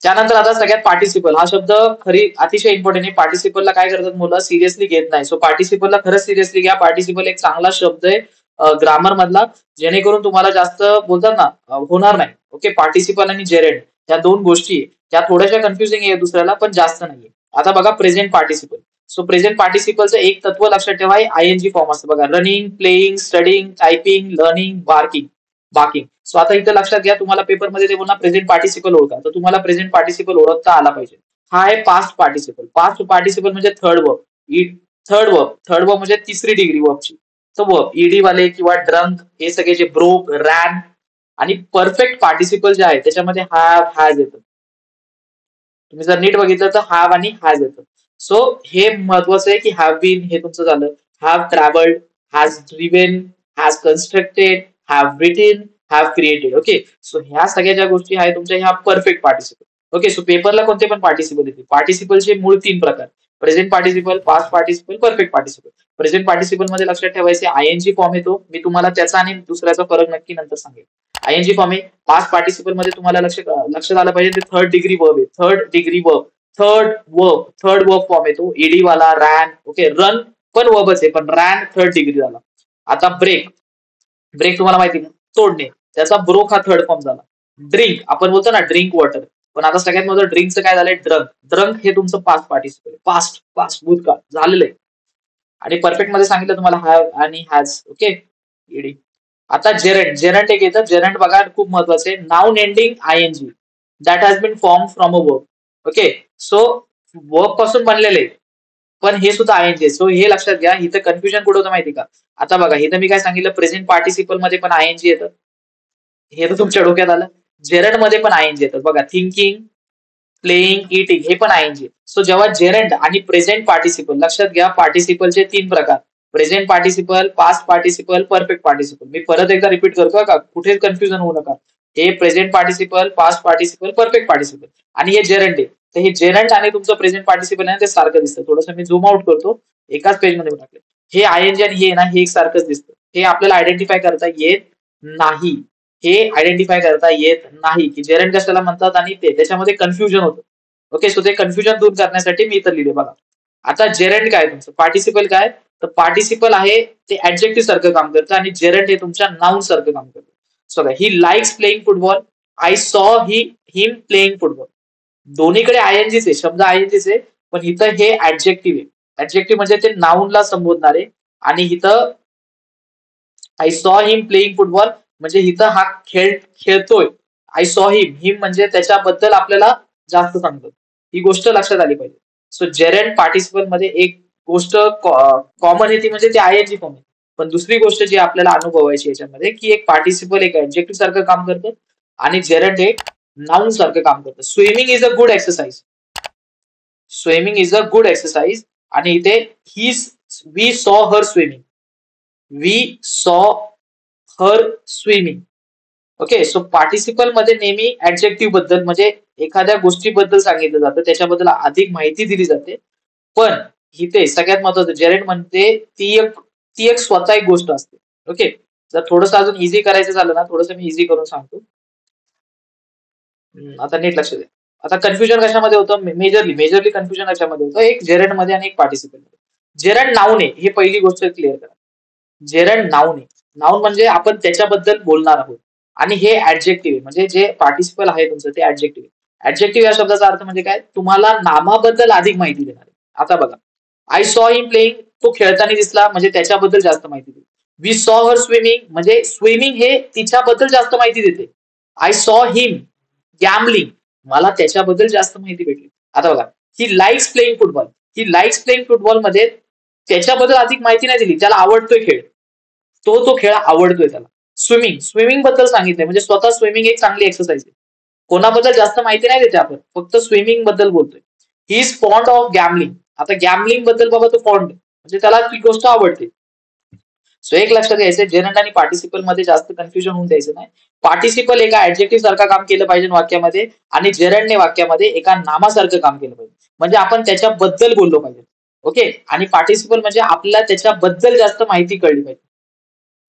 त्यानंतर आता सगळ्यात पार्टिसिपल हा शब्द खरी अतिशय इम्पॉर्टंट आहे. पार्टिसिपलला काय करतात मुलं सिरियसली घेत नाही. सो पार्टिसिपलला खरंच सिरियसली घ्या. पार्टिसिपल एक चांगला शब्द आहे ग्रामर मधला जेणेकरून तुम्हाला जास्त बोलतात ना होणार नाही. ओके, पार्टिसिपल आणि जेरेंड या दोन गोष्टी त्या थोड्याशा कन्फ्युजिंग आहे दुसऱ्याला पण जास्त नाहीये. आता बघा प्रेझेंट पार्टिसिपल. सो प्रेझेंट पार्टिसिपलचं एक तत्व लक्षात ठेवा आयएनजी फॉर्म असतं बघा. Running, playing, studying, typing, learning, barking. So आता इथं लक्षात घ्या तुम्हाला पेपरमध्ये ते बोलणार प्रेझेंट पार्टिसिपल ओळखा तर तुम्हाला प्रेझेंट पार्टिसिपल ओळखता आला पाहिजे. हा आहे पास्ट पार्टिसिपल. पास्ट पार्टिसिपल म्हणजे थर्ड वर्ब. थर्ड वर्ब म्हणजे तिसरी डिग्री वर्बची. तो वर्ब ईडी वाले किंवा ड्रंक हे सगळे जे ब्रोक, रॅन आणि परफेक्ट पार्टिसिपल जे आहे त्याच्यामध्ये हॅव, हॅज येतं. तुम्ही जर नीट बघितलं तर हॅव आणि हॅज येतं. सो हे महत्वाचं आहे की हॅव बीन हे तुमचं झालं. Have travelled, has driven, has constructed, have written, have created. Okay, so ह्या सगळ्या ज्या गोष्टी आहेत तुमच्या ह्या परफेक्ट पार्टिसिपल. ओके, सो पेपरला कोणते पण पार्टिसिपल येते. पार्टिसिपलचे मूळ 3 प्रकार. Present participle, past participle, perfect participle. Present participle मध्ये लक्षात ठेवायचे आयएनजी फॉर्म येतो. मी तुम्हाला त्याचा आणि दुसऱ्याचा फरक नक्की नंतर सांगेन. आयएनजी फॉर्म आहे. पास्ट पार्टिसिपल मध्ये तुम्हाला लक्षात आलं पाहिजे ते थर्ड डिग्री वर्ब आहे. थर्ड वर्ब फॉर्म येतो. ईडी वाला रॅन. ओके, रन पण वर्बच आहे पण रॅन थर्ड डिग्री झाला. आता ब्रेक. ब्रेक तुम्हाला माहिती ना तोडणे. त्याचा ब्रोक हा थर्ड फॉर्म झाला. ड्रिंक आपण बोलतो ना ड्रिंक वॉटर पण आता सगळ्यात महत्त्वाचं ड्रिंकचं काय झालंय ड्रंक. ड्रंक हे तुमचं पास्ट पार्टिसिपल. पास्ट पास्ट भूतकाळ झालेलं आहे. आणि परफेक्ट मध्ये सांगितलं तुम्हाला हॅव आणि हॅज. Okay, ED. आता जेरंट. जेरंट एक येतं. जेरंट बघा खूप महत्वाचं आहे. Noun ending ING that has been form from a verb. Okay, so verb पासून बनलेले पण हे सुद्धा आयएनजी. सो हे लक्षात घ्या. इथं कन्फ्युजन कुठं होतं माहिती का. आता बघा इथं मी काय सांगितलं प्रेझेंट पार्टिसिपल मध्ये पण आयएनजी येतं. हे तर तुमच्या डोक्यात आलं. जेरंट मध्ये पण आयएनजी येतं बघा. थिंकिंग, प्लेइंग, इटिंग हे पण आयएनजी. सो जेव्हा जेरंट आणि प्रेझेंट पार्टिसिपल लक्षात घ्या पार्टिसिपलचे 3 प्रकार. Present participle, past participle, perfect participle. मी परत एकदा रिपीट करतो का कुठेच कन्फ्युजन होऊ नका. हे present participle, past participle, perfect participle आणि हे जेरंट आहे. तर हे जेरंट आणि तुमचं प्रेझेंट पार्टिसिपल आहे ते सारखं दिसतं. थोडंसं मी झूम आउट करतो. एकाच पेजमध्ये टाकले. हे आयएनजी आणि हे ना हे एक सारखंच दिसतं. हे आपल्याला आयडेंटिफाय करता येत नाही. हे आयडेंटिफाय करता येत नाही की जेरंट कशाला म्हणतात आणि ते त्याच्यामध्ये कन्फ्युजन होतं. ओके, सो ते कन्फ्युजन दूर करण्यासाठी मी इथं लिहिले बघा. आता जेरंट काय तुमचं पार्टिसिपल काय तर पार्टिसिपल आहे ते ऍडजेक्टिव्ह सारखं काम करतं आणि जेरंट हे तुमच्या नाउन सारखं काम करतं. So he likes playing football. I saw him playing football. दोन्हीकडे आयएनजीच आहे. शब्द आयएनजीच आहे पण इथं हे ऍडजेक्टिव्ह आहे. ऍडजेक्टिव्ह म्हणजे ते नाउनला संबोधणारे आणि इथं I saw him playing football म्हणजे इथं हा खेळतोय. आय सॉ हिम म्हणजे त्याच्याबद्दल आपल्याला जास्त सांगतो. ही गोष्ट लक्षात आली पाहिजे. सो जेरंट पार्टिसिपल मध्ये एक गोष्ट कॉमन आहे ती म्हणजे ते आयएनजी फॉर्म आहे. पण दुसरी गोष्ट जी आपल्याला अनुभवायची याच्यामध्ये की एक पार्टिसिपल एक ऍडजेक्टिव्ह सारखं काम करतं आणि जेरंट एक नाउन सारखं काम करतं. Swimming is a good exercise. Swimming is a good exercise आणि इथे ही we saw her swimming. We saw her swimming. Okay, so participle मध्ये नेहमी ऍडजेक्टिव्ह बद्दल म्हणजे एखाद्या गोष्टीबद्दल सांगितलं जातं त्याच्याबद्दल अधिक माहिती दिली जाते. पण इथे सगळ्यात महत्वाचं जेरंट म्हणते ती एक स्वतः एक गोष्ट असते. ओके, जर थोडंसं अजून इझी करायचं झालं ना थोडंसं मी इझी करून सांगतो. आता नीट लक्ष द्या. आता कन्फ्युजन कशामध्ये होतं मेजरली कन्फ्युजन कशामध्ये होतं एक जेरंट मध्ये आणि एक पार्टिसिपल मध्ये. जेरंट नाऊन आहे हे पहिली गोष्ट क्लिअर करा. जेरंट नाऊन आहे. नाऊन म्हणजे आपण त्याच्याबद्दल बोलणार आहोत आणि हे ऍडजेक्टिव्ह म्हणजे जे पार्टिसिपल आहे तुमचं ते ऍडजेक्टिव्ह. ऍडजेक्टिव्ह या शब्दाचा अर्थ म्हणजे काय, तुम्हाला नामाबद्दल अधिक माहिती देणार आहे. आता बघा, आय सॉ हिम प्लेइंग, तो खेळताना दिसला म्हणजे त्याच्याबद्दल जास्त माहिती देते. वी सॉ हर स्विमिंग म्हणजे स्विमिंग हे तिच्याबद्दल जास्त माहिती देते. आय सॉ हिम गॅमलिंग, मला त्याच्याबद्दल जास्त माहिती भेटली. आता बघा, he likes playing football, he likes playing football मध्ये त्याच्याबद्दल अधिक माहिती नाही दिली, त्याला आवडतोय खेळ, तो खेळ आवडतोय त्याला. स्विमिंग, स्विमिंग बद्दल सांगितलंय म्हणजे स्वतः स्विमिंग एक चांगली एक्सरसाइज आहे. कोणाबद्दल जास्त माहिती नाही देते आपण, फक्त स्विमिंग बद्दल बोलतोय. He is fond of gambling, आता गॅमलिंग बद्दल बाबा तो फॉन्ड म्हणजे त्याला ती गोष्ट आवडते. सो एक लक्षात घ्यायचं, जेरंड आणि पार्टिसिपल मध्ये जास्त कन्फ्युजन होऊन द्यायचं नाही. पार्टिसिपल एका ऍडजेक्टिव्ह सारखं काम केलं पाहिजे वाक्यामध्ये, आणि जेरंडने वाक्यामध्ये एका नामासारखं काम केलं पाहिजे, म्हणजे आपण त्याच्याबद्दल बोललो पाहिजे. ओके, आणि पार्टिसिपल म्हणजे आपल्याला त्याच्याबद्दल जास्त माहिती कळली पाहिजे,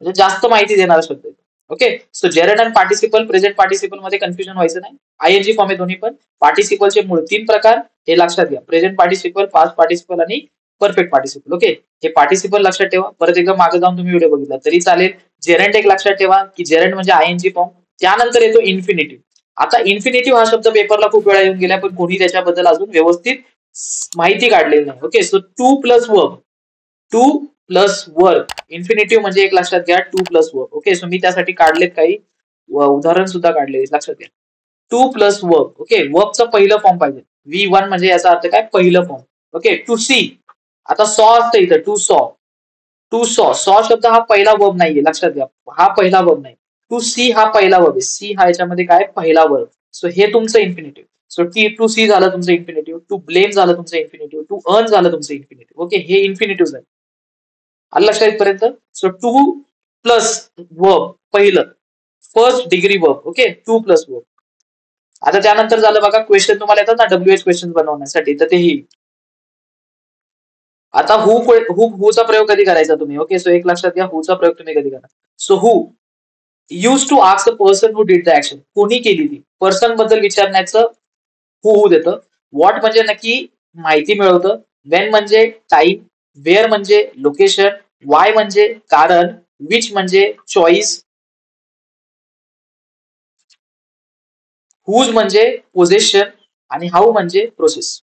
म्हणजे जास्त माहिती देणारा शब्द आहे. ओके, सो जेरंड आणि पार्टिसिपल प्रेझेंट पार्टिसिपल मध्ये कन्फ्युजन व्हायचं नाही. आयएनजी फॉर्म आहे दोन्ही पण. पार्टिसिपलचे मूळ 3 प्रकार हे लक्षात घ्या, प्रेझेंट पार्टिसिपल, पास्ट पार्टिसिपल आणि परफेक्ट पार्टिसिपल. ओके, हे पार्टिसिपल लक्षात ठेवा, परत एकदा मागे जाऊन तुम्ही व्हिडिओ बघितला तरी चालेल. जेरंड एक लक्षात ठेवा की जेरंड म्हणजे आयएनजी फॉर्म. त्यानंतर येतो इन्फिनिटिव्ह. आता इन्फिनिटिव्ह हा शब्द पेपरला खूप वेळा येऊन गेला, पण कोणी त्याच्याबद्दल अजून व्यवस्थित माहिती काढलेली नाही. Okay, so to plus verb, to plus verb, infinitive म्हणजे एक लक्षात घ्या टू प्लस वर्ब. ओके, सो मी त्यासाठी काढलेत काही उदाहरण सुद्धा काढले, लक्षात घ्या. To plus verb. ओके, वर्बचं पहिलं फॉर्म पाहिजे. V1 म्हणजे याचा अर्थ काय, पहिलं फॉर्म. ओके, टू सी, आता सॉ असतं इथं, टू सॉ, टू सॉ, सॉ शब्द हा पहिला वर्ब नाहीये, लक्षात घ्या, हा पहिला वर्ब नाही. टू सी हा पहिला वर्ब आहे, सी हा याच्यामध्ये काय पहिला वर्ब. सो हे तुमचं इन्फिनिटिव्ह. सो टू सी झालं तुमचं इन्फिनिटिव्ह, टू ब्लेम झालं तुमचं इन्फिनिटिव्ह, टू अर्न झालं तुमचं इन्फिनिटिव्ह. ओके, हे इन्फिनिटिव्ह झालं. आलं लक्षात इथपर्यंत. सो टू प्लस वर्ब पहिलं, first degree verb. Okay, to plus verb. आता त्यानंतर झालं बघा, क्वेश्चन तुम्हाला येतात ना डब्ल्यूएच क्वेश्चन बनवण्यासाठी, तर तेही. आता हूचा प्रयोग कधी करायचा तुम्ही. ओके, सो एक लक्षात घ्या, हूचा प्रयोग तुम्ही कधी करा. So who use to ask the person who did the action, कोणी केली ती, पर्सन बद्दल विचारण्याचं हू देतं. व्हॉट म्हणजे नक्की माहिती मिळवतं, वेन म्हणजे टाइम, वेअर म्हणजे लोकेशन, वाय म्हणजे कारण, विच म्हणजे चॉईस, हुज म्हणजे पोझिशन, आणि हाऊ म्हणजे प्रोसेस.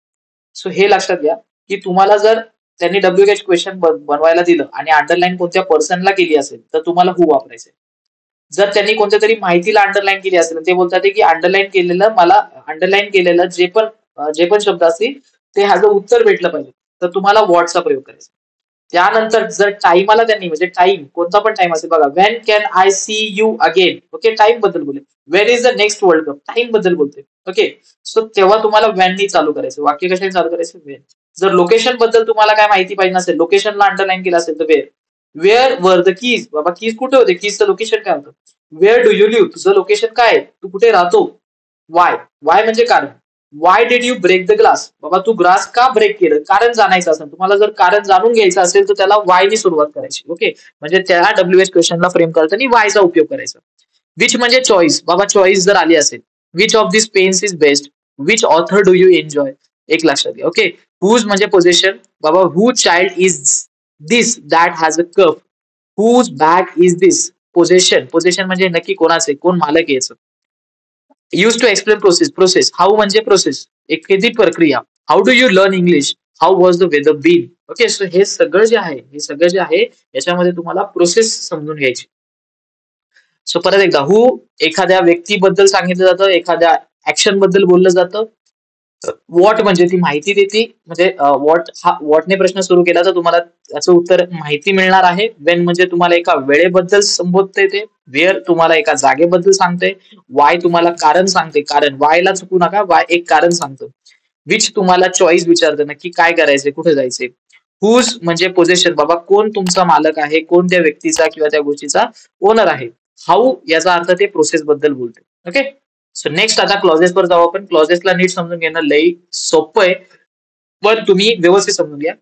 सो हे लक्षात घ्या की तुम्हाला जर त्यांनी डब्ल्यूएच क्वेश्चन बनवायला दिलं आणि अंडरलाईन कोणत्या पर्सनला केली असेल तर तुम्हाला हू वापरायचंय. जर त्यांनी कोणत्या तरी माहितीला अंडरलाईन केली असेल, ते बोलतात की अंडरलाईन केलेलं, मला अंडरलाईन केलेलं जे पण शब्द असतील ते ह्याचं उत्तर भेटलं पाहिजे, तर तुम्हाला व्हॉटचा प्रयोग करायचा. त्यानंतर जर टाइमाला त्यांनी, म्हणजे टाइम कोणता पण टाइम असेल बघा, when can I see you again. Okay, time बद्दल बोले. When is the next world cup, time बद्दल बोलते. ओके, सो तेव्हा तुम्हाला वेननी चालू करायचं, वाक्य कशाने चालू करायचं, वेन. जर लोकेशन बद्दल तुम्हाला काय माहिती पाहिजे नसेल, लोकेशनला अंडरलाईन केलं असेल तर where. Where were the keys, बाबा कीज कुठे होते, कीजचं लोकेशन काय होतं. वेअर डू यू लिव्ह, तुझं लोकेशन काय आहे, तू कुठे राहतो. वाय, वाय म्हणजे कारण. Why did you break the glass, बाबा तू ग्लास का ब्रेक केलं, कारण जाणायचं असेल तुम्हाला, जर कारण जाणून घ्यायचं असेल तर त्याला वायनी सुरुवात करायची. ओके, म्हणजे त्या डब्ल्यूएच क्वेश्चनला फ्रेम करताना वायचा उपयोग करायचा. विच म्हणजे चॉईस, बाबा चॉईस जर आली असेल, which of this pens is best, which author do you enjoy, एक लक्षात घ्या. ओके, हुज म्हणजे पोझिशन, बाबा who child is this that has a cup, whose bag is this, position, position म्हणजे नक्की कोणाचे, कोण मालक यायचं. Use to explain process, process, how म्हणजे प्रोसेस, एखादी प्रक्रिया. How do you learn English, how was the weather been. Okay, so हे सगळं जे आहे याच्यामध्ये तुम्हाला प्रोसेस समजून घ्यायची. सो परत एकदा, हू एखाद्या व्यक्तीबद्दल सांगितलं जातं, एखाद्या ऍक्शन बद्दल बोललं जातं. व्हॉट म्हणजे ती माहिती देते, म्हणजे व्हॉटने प्रश्न सुरू केला तर तुम्हाला त्याचं उत्तर माहिती मिळणार आहे. वेन म्हणजे तुम्हाला एका वेळेबद्दल संबोधते ते. वेअर तुम्हाला एका जागेबद्दल सांगते. वाय तुम्हाला कारण सांगते, कारण वायला चुकू नका, वाय एक कारण सांगतं. विच तुम्हाला चॉईस विचारतं, नक्की काय करायचंय, कुठे जायचंय. हुज म्हणजे पोझिशन, बाबा कोण तुमचा मालक आहे, कोण त्या व्यक्तीचा किंवा त्या गोष्टीचा ओनर आहे. हाऊ याचा अर्थ ते प्रोसेस बद्दल बोलते. ओके, सो नेक्स्ट आता क्लॉजेस वर जाऊ आपण. क्लॉजेसला नीट समजून घेणं लई सोपं आहे, पण तुम्ही व्यवस्थित समजून घ्या.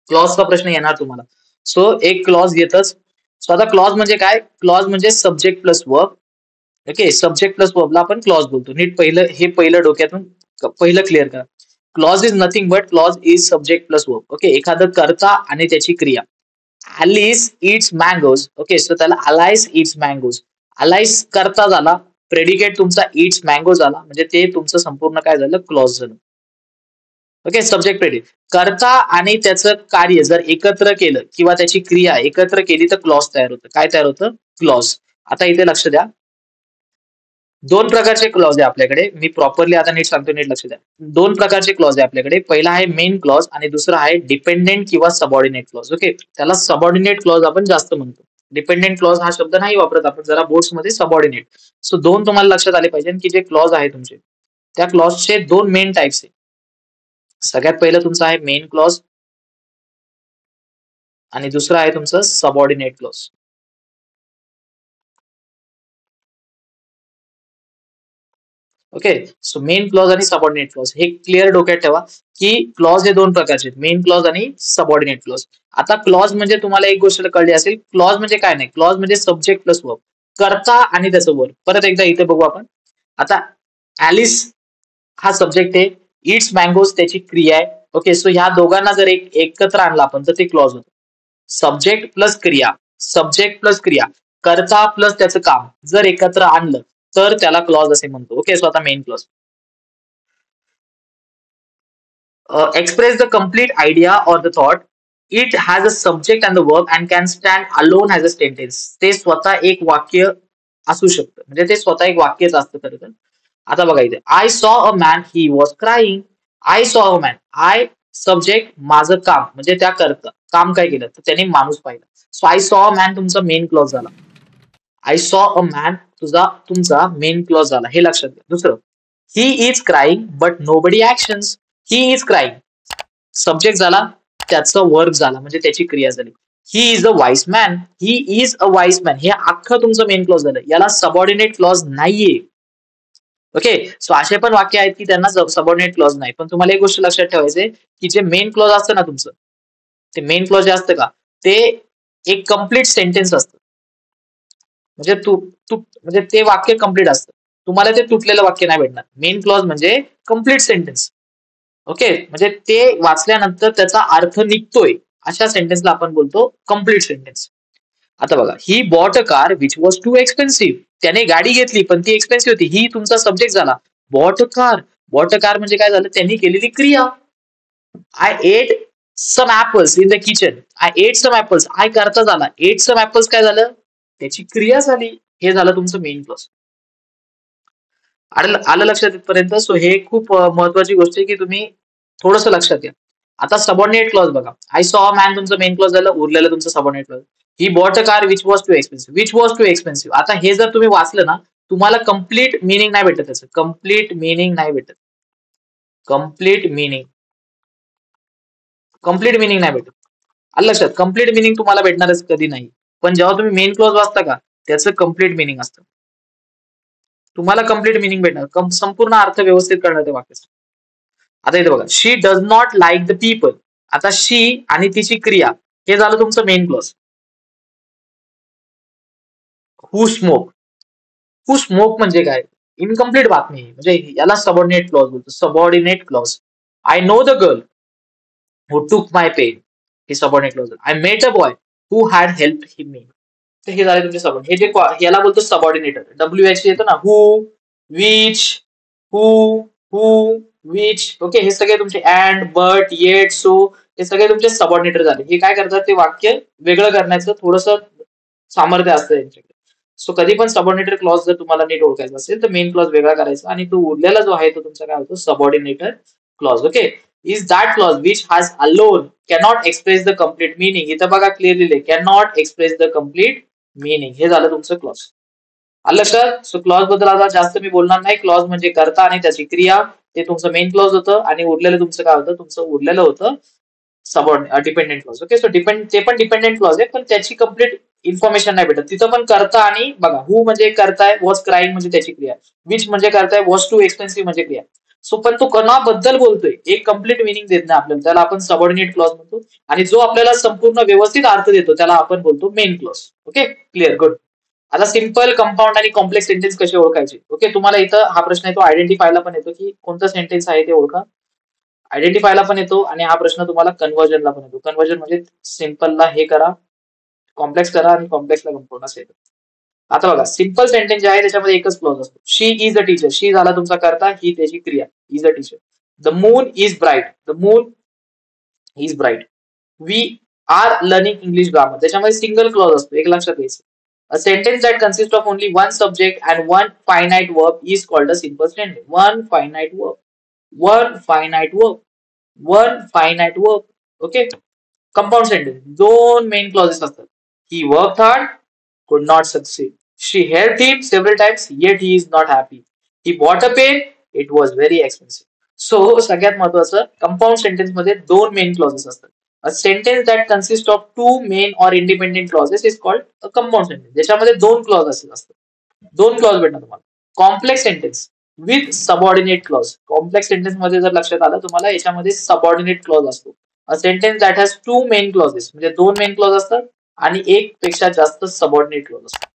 क्लॉजचा प्रश्न येणार तुम्हाला. सो एक क्लॉज घेतच. सो आता क्लॉज म्हणजे काय, क्लॉज म्हणजे subject plus verb. Okay, subject plus वर्बला आपण क्लॉज बोलतो. नीट पहिलं डोक्यातून पहिलं क्लिअर करा. Clause is nothing but clause is subject plus verb. Okay, एखादं कर्ता आणि त्याची क्रिया. Alice eats mangoes. Okay, so त्याला Alice eats mangoes. अलाइज करता झाला, प्रेडिकेट तुमचा इट्स मँगो झाला, म्हणजे ते तुमचं संपूर्ण काय झालं, क्लॉज झालं. Okay, subject predicate. कर्ता आणि त्याचं कार्य जर एकत्र केलं किंवा त्याची क्रिया एकत्र केली तर क्लॉज तयार होतं. काय तयार होतं, क्लॉज. आता इथे लक्ष द्या, दोन प्रकारचे क्लॉज आहे आपल्याकडे. मी प्रॉपरली आता नीट सांगतो, नीट लक्ष द्या. दोन प्रकारचे क्लॉज आहे आपल्याकडे. पहिला आहे मेन क्लॉज आणि दुसरा आहे डिपेंडेंट किंवा सबऑर्डिनेट क्लॉज. ओके, त्याला सबऑर्डिनेट क्लॉज आपण जास्त म्हणतो. डिपेंडेंट क्लॉज हा शब्द नाही वापरत आपण, जरा बोर्ड्स मध्ये सबऑर्डिनेट. सो दोन तुम्हाला लक्षात आले पाहिजे की जे क्लॉज आहे तुमचे, त्या क्लॉजचे दोन मेन टाइप्स आहे. सगळ्यात पहिलं तुमचं आहे मेन क्लॉज आणि दुसरं आहे तुमचं subordinate clause. Okay, so main clause आणि सबऑर्डिनेट क्लॉज हे क्लिअर डोक्यात ठेवा की क्लॉज हे दोन प्रकारचे, मेन क्लॉज आणि सबऑर्डिनेट क्लॉज. आता क्लॉज म्हणजे तुम्हाला एक गोष्ट कळली असेल, क्लॉज म्हणजे काय नाही, क्लॉज म्हणजे सब्जेक्ट प्लस वर्ब, कर्ता आणि त्याचं वर्ब. परत एकदा इथे बघू आपण. आता ऍलिस हा सब्जेक्ट आहे, इट्स मँगोज त्याची क्रिया आहे. ओके, सो ह्या दोघांना जर एकत्र आणलं आपण तर ते क्लॉज होतं. सब्जेक्ट प्लस क्रिया, सब्जेक्ट प्लस क्रिया, कर्ता प्लस त्याचं काम जर एकत्र आणलं तर त्याला क्लॉज असे म्हणतो. ओके, सो आता main clause. Express the complete idea or the thought. It has a subject and the verb and can stand alone as a sentence. ते स्वतः एक वाक्य असू शकतं, म्हणजे ते स्वतः एक वाक्यच असतं खरं तर. आता बघा इथे, I saw a man he was crying. I saw a man, I subject, माझं काम म्हणजे त्या करता काम काय केलं तर त्याने माणूस पाहिला. So I saw a man तुमचा मेन क्लॉज झाला. आय सॉ अ मॅन तुमचा मेन क्लॉज झाला, हे लक्षात घ्या. दुसरं, he is crying but nobody actions. He is crying subject झाला, त्याचं वर्क झाला म्हणजे त्याची क्रिया झाली. He is a wise man, he is a wise man हे अख्खं तुमचं मेन क्लॉज झालं, याला सबऑर्डिनेट क्लॉज नाहीये. ओके, सो असे पण वाक्य आहेत की त्यांना सबऑर्डिनेट क्लॉज नाही. पण तुम्हाला एक गोष्ट लक्षात ठेवायचे की जे मेन क्लॉज असतं ना तुमचं, ते मेन क्लॉज जे असतं का, ते एक कम्प्लीट सेंटेन्स असतं. म्हणजे म्हणजे ते वाक्य कम्प्लीट असतं, तुम्हाला ते तुटलेलं वाक्य नाही भेटणार. मेन क्लॉज म्हणजे कम्प्लीट सेंटेन्स. ओके, म्हणजे ते वाचल्यानंतर त्याचा अर्थ निघतोय अशा सेंटेन्सला आपण बोलतो कम्प्लीट सेंटेन्स. आता बघा, he bought a car which was too expensive. त्याने गाडी घेतली पण ती एक्सपेन्सिव्ह होती, ही तुमचा सब्जेक्ट झाला. Bought a car, bought a car म्हणजे काय झालं, त्यांनी केलेली क्रिया. I ate some apples in the kitchen. I ate some apples, I करता झाला, एट सम ऍपल्स काय झालं, त्याची क्रिया झाली. हे झालं तुमचं मेन क्लॉज. आलं लक्षात इथपर्यंत. सो हे खूप महत्वाची गोष्ट आहे की तुम्ही थोडस लक्षात घ्या. आता सबऑर्डिनेट क्लॉज बघा, आय सॉ मॅन तुमचं मेन क्लॉज झालं, उरलेलं तुमचं subordinate clause. He bought a car which was too expensive, which was too expensive. आता हे जर तुम्ही वाचलं ना, तुम्हाला कम्प्लीट मिनिंग नाही भेटत, त्याचं कम्प्लीट मिनिंग नाही भेटत. कम्प्लीट मिनिंग, कम्प्लीट मिनिंग नाही भेटत. आलं लक्षात, कम्प्लीट मिनिंग तुम्हाला भेटणारच कधी नाही. पण जेव्हा तुम्ही मेन क्लॉज वाचता का, त्याचं कम्प्लीट मिनिंग असतं, तुम्हाला कम्प्लीट मिनिंग भेटणार, संपूर्ण अर्थ व्यवस्थित करणार ते वाक्य. आता इथे बघा, she does not like the people. आता शी आणि तिची क्रिया हे झालं तुमचं main clause. Who smoke, who smoke म्हणजे काय, इनकम्प्लीट बातमी, म्हणजे याला सबऑर्डिनेट क्लॉज बोलतो, subordinate clause. I know the girl who took my pen, हे subordinate clause. I met a boy who had help him me. तर हे झाले तुमचे सबऑर्डिनेट. हे जे याला बोलतो सबऑर्डिनेटर, WH येतो ना, who, which, who, who, which. Okay, हे सगळे तुमचे अँड, बट, येट, सो हे सगळे तुमचे सबऑर्डिनेटर झाले. हे काय करतात, ते वाक्य वेगळं करण्याचं थोडस सामर्थ्य असतं यांच्याकडे. सो कधी पण सबऑर्डिनेटर क्लॉज जर तुम्हाला नीट ओळखायचा असेल तर मेन क्लॉज वेगळा करायचा आणि तो उरलेला जो आहे तो तुमचा काय होतो, subordinator clause. Okay, is that clause which has alone cannot express the complete meaning. इथं बघा clearly cannot express the complete meaning, हे झालं तुमचं क्लॉज. आलं लक्षात. सो क्लॉज बद्दल आता जास्त मी बोलणार नाही. क्लॉज म्हणजे कर्ता आणि त्याची क्रिया, ते तुमचं मेन क्लॉज होतं आणि उरलेलं तुमचं काय होतं, तुमचं उरलेलं होतं डिपेंडेंट क्लॉज. ओके, सो ते पण डिपेंडेंट क्लॉज आहे पण त्याची कम्प्लीट इन्फॉर्मेशन नाही भेटत. तिथं पण करता आणि बघा, हु म्हणजे करताय, वॉज क्राईंग म्हणजे त्याची क्रिया, विच म्हणजे करताय, वॉज टू एक्सपेन्सिव्ह म्हणजे क्रिया. सो पण तो कोणाबद्दल बोलतोय एक कम्प्लीट मिनिंग देत नाही आपल्याला, त्याला आपण सबऑर्डिनेट क्लॉज म्हणतो. आणि जो आपल्याला संपूर्ण व्यवस्थित अर्थ देतो त्याला आपण बोलतो main clause. Okay, clear, good. आता सिंपल, कंपाऊंड आणि कॉम्प्लेक्स सेंटेन्स कसे ओळखायचे. ओके, तुम्हाला इथं हा प्रश्न येतो, आयडेंटिफायला पण येतो की कोणतं सेंटेन्स आहे ते ओळखा. आयडेंटिफायला पण येतो आणि हा प्रश्न तुम्हाला कन्व्हर्जनला पण येतो. कन्व्हर्जन म्हणजे सिंपलला हे करा, कॉम्प्लेक्स करा आणि कॉम्प्लेक्सला कंपाऊंड असं येतं. आता बघा सिंपल सेंटेन्स जे आहे त्याच्यामध्ये एकच क्लॉज असतो. शी इज अ टीचर. शी झाला तुमचा कर्ता, ही त्याची क्रिया. Is a teacher. The moon is bright. The moon is bright. We are learning English grammar. त्याच्यामध्ये सिंगल क्लॉज असतो, एक लक्षात घ्यायचं. A sentence that consist of only one subject and one finite verb is called a simple sentence. One finite verb. One finite verb. One finite verb. Okay. Compound sentence दोन main clauses असतात. He work hard, could not succeed. She helped him several times, yet he is not happy. He bought a pen, it was very expensive. So सगळ्यात महत्वाचं compound sentence मध्ये दोन main clauses असतात. A sentence that consist of two main or independent clauses is called a compound sentence. ज्याच्यामध्ये दोन clause असतात. दोन clause भेटणार तुम्हाला. Complex sentence with subordinate clause. Complex sentence मध्ये जर लक्षात आलं तुम्हाला याच्यामध्ये सबऑर्डिनेट क्लॉज असतो. A sentence that has two main clauses म्हणजे दोन मेन क्लॉज असतात आणि एक पेक्षा जास्त सबऑर्डिनेट क्लॉज असतात.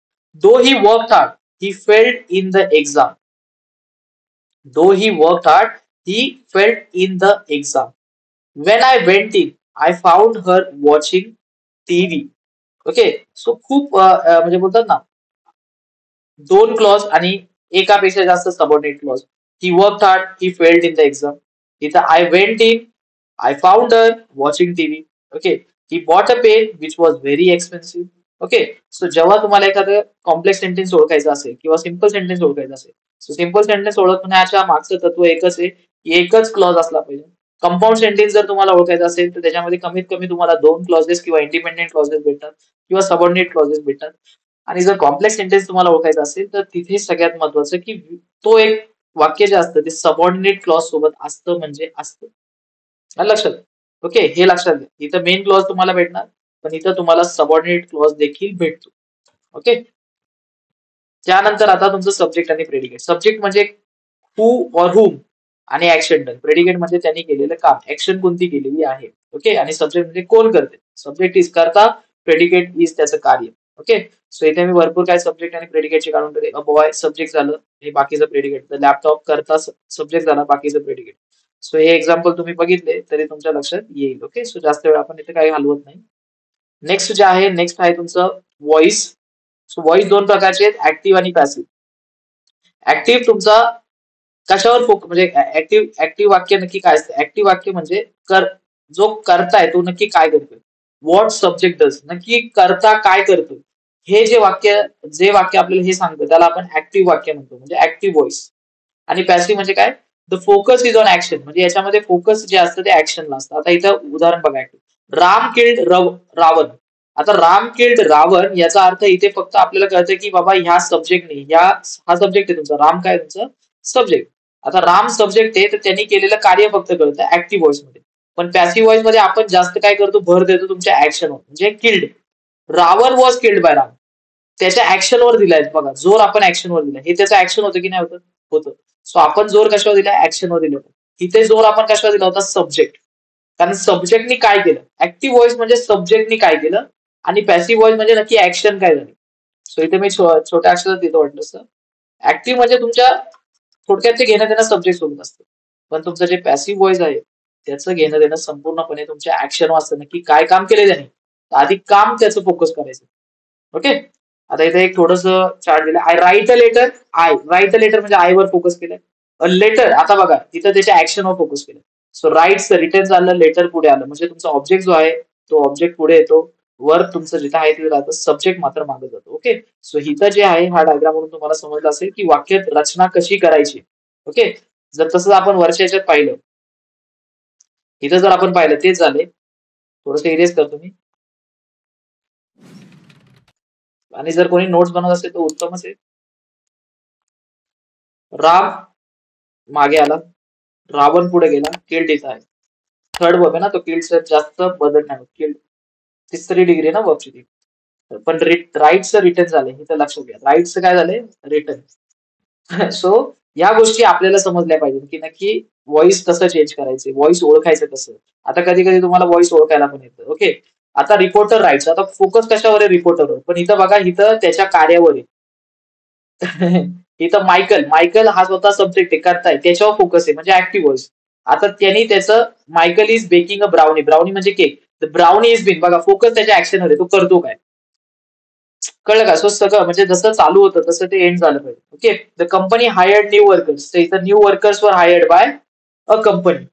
Though he work hard he failed in the exam. Though he work hard he failed in the exam. When I went in I found her watching TV. Okay. So खूप म्हणजे बोलतात ना दोन clause आणि एकापेक्षा जास्त subordinate clause. He work hard he failed in the exam. इथं I went in I found her watching TV. Okay. He bought a pen which was very expensive. Okay. So जेव्हा तुम्हाला एखादं कॉम्प्लेक्स सेंटेन्स ओळखायचं असेल किंवा simple sentence ओळखायचं असेल, so simple sentence ओळखण्याच्या मागचं तत्व एकच आहे की एकच क्लॉज असला पाहिजे. कंपाऊंड सेंटेन्स जर तुम्हाला ओळखायचं असेल तर त्याच्यामध्ये कमीत कमी तुम्हाला दोन क्लॉजेस किंवा इंडिपेंडेंट क्लॉजेस भेटतात किंवा सबऑर्डिनेट क्लॉजेस भेटतात. आणि जर कॉम्प्लेक्स सेंटेन्स तुम्हाला ओळखायचं असेल तर तिथे सगळ्यात महत्वाचं की तो एक वाक्य जे असतं ते सबऑर्डिनेट क्लॉज सोबत असतं म्हणजे असतं. आलं लक्षात. ओके. हे लक्षात घ्या. इथं मेन क्लॉज तुम्हाला भेटणार पण इथं तुम्हाला सबऑर्डिनेट क्लॉज देखील भेटतो. ओके. त्यानंतर आता तुमचं सब्जेक्ट आणि प्रेडिकेट. सब्जेक्ट म्हणजे हू ऑर हुम आणि ऍक्शन डन. प्रेडिकेट म्हणजे त्यांनी केलेलं काम, ऍक्शन कोणती केलेली आहे. ओके. आणि सब्जेक्ट म्हणजे कोण करते. सब्जेक्ट इज करता, प्रेडिकेट इज त्याचं कार्य. ओके. सो इथे मी भरपूर काय सब्जेक्ट आणि प्रेडिकेटचे काढून ठेवले. बॉय सब्जेक्ट झालं, हे बाकीचं प्रेडिकेट. लॅपटॉप करता सब्जेक्ट झाला, बाकीचं प्रेडिकेट. सो हे एक्झाम्पल तुम्ही बघितले तरी तुमच्या लक्षात येईल. ओके. सो जास्त वेळ आपण इथे काही घालवत नाही. नेक्स्ट जे आहे नेक्स्ट आहे तुमचं व्हॉइस. सो व्हॉइस दोन प्रकारचे आहेत, ऍक्टिव्ह आणि पॅसिव्ह. ऍक्टिव्ह तुमचा कशावर म्हणजे ऍक्टिव्ह वाक्य नक्की काय असतं. ऍक्टिव्ह वाक्य म्हणजे जो करताय तो नक्की काय करतोय. व्हॉट सब्जेक्ट डज, नक्की करता काय करतो. हे जे वाक्य आपल्याला हे सांगतं त्याला आपण ऍक्टिव्ह वाक्य म्हणतो म्हणजे ऍक्टिव्ह व्हॉइस. आणि पॅसिव्ह म्हणजे काय, the focus is on action म्हणजे याच्यामध्ये फोकस जे असतं ते ऍक्शनला असतं. आता इथं उदाहरण बघा. राम किल्ड रावण. आता राम किल्ड रावण याचा अर्थ इथे फक्त आपल्याला कळतं की बाबा ह्या सब्जेक्टने हा सब्जेक्ट आहे तुमचा, राम काय तुमचं सब्जेक्ट. आता राम सब्जेक्ट आहे तर त्यांनी केलेलं कार्य फक्त कळतं ऍक्टिव्ह व्हॉइस मध्ये. पण पॅसिव्ह व्हॉइस मध्ये आपण जास्त काय करतो, भर देतो तुमच्या ऍक्शनवर. म्हणजे killed, Ravan was killed by Ram. त्याच्या ऍक्शनवर दिलाय बघा, जोर आपण ऍक्शनवर दिलाय. हे त्याचं ऍक्शन होतं की नाही होतं, होतं. सो आपण जोर कशावर दिला, ऍक्शनवर दिला होता. इथे जोर आपण कशावर दिला होता, सब्जेक्ट. कारण सब्जेक्टनी काय केलं. ऍक्टिव्ह व्हॉइस म्हणजे सब्जेक्टनी काय केलं आणि पॅसिव्ह व्हॉइस म्हणजे नक्की ऍक्शन काय झाली. सो इथे मी छोट्या अक्षरात देतो वाटलं असं. ऍक्टिव्ह म्हणजे तुमच्या थोडक्यात ते घेणं देणं सब्जेक्ट सोबत असतं. पण तुमचं जे पॅसिव्ह व्हॉइस आहे त्याचं घेणं देणं संपूर्णपणे तुमच्या ऍक्शन वाचतं, नक्की काय काम केले त्याने. आधी काम त्याचं फोकस करायचं. ओके. आता इथे एक थोडस चार्ट दिलं. I write a letter. I write a letter म्हणजे आय वर फोकस केलंय. अ लेटर आता बघा तिथं त्याच्या ऍक्शनवर फोकस केलं. सो राईट्स रिटर्न झालं, लेटर पुढे आलं म्हणजे तुमचा ऑब्जेक्ट जो आहे तो ऑब्जेक्ट पुढे येतो. वर्क तुमचं जिथं आहे तिथे राहतं, सब्जेक्ट मात्र मागे जातो. ओके. सो इथं जे आहे हा डायग्राम म्हणून तुम्हाला समजलं असेल की वाक्यात रचना कशी करायची. ओके. जर तसं आपण वरच्या याच्यात पाहिलं, इथं जर आपण पाहिलं तेच झाले. थोडस इरेज करतो मी. आणि जर कोणी नोट्स बनवत असेल तर उत्तमच आहे. राम मागे आला, रावण पुढे गेला, किल्ड इथं आहे. थर्ड वर्ब आहे ना तो, किल्ड जास्त बदल नाही. किल्ड तिसरी डिग्री आहे ना वर्बची ती. पण राईटचं रिटर्न झाले इथं लक्षात घ्या. राईटचं काय झालंय, रिटर्न. सो या गोष्टी आपल्याला समजल्या पाहिजे की नक्की व्हॉइस कसं चेंज करायचं, व्हॉइस ओळखायचं कसं. आता कधी कधी तुम्हाला व्हॉइस ओळखायला पण येतं. ओके. आता रिपोर्टर राईट्स. आता फोकस कशावर आहे, रिपोर्टरवर. पण इथं बघा इथं त्याच्या कार्यावर आहे. इथं मायकल हा स्वतः सब्जेक्ट आहे, करताय त्याच्यावर फोकस आहे म्हणजे ऍक्टिव्ह व्हॉइस. आता त्यांनी त्याचं Michael is baking a brownie. Brownie म्हणजे cake. The brownie is been. बघा फोकस त्याच्या ऍक्शनवर आहे, तो करतो काय. कळलं का? सो सगळं म्हणजे जसं चालू होतं तसं ते एंड झालं पाहिजे. Okay. The company hired new workers. तर इथं न्यू वर्कर्स वर hired by a company.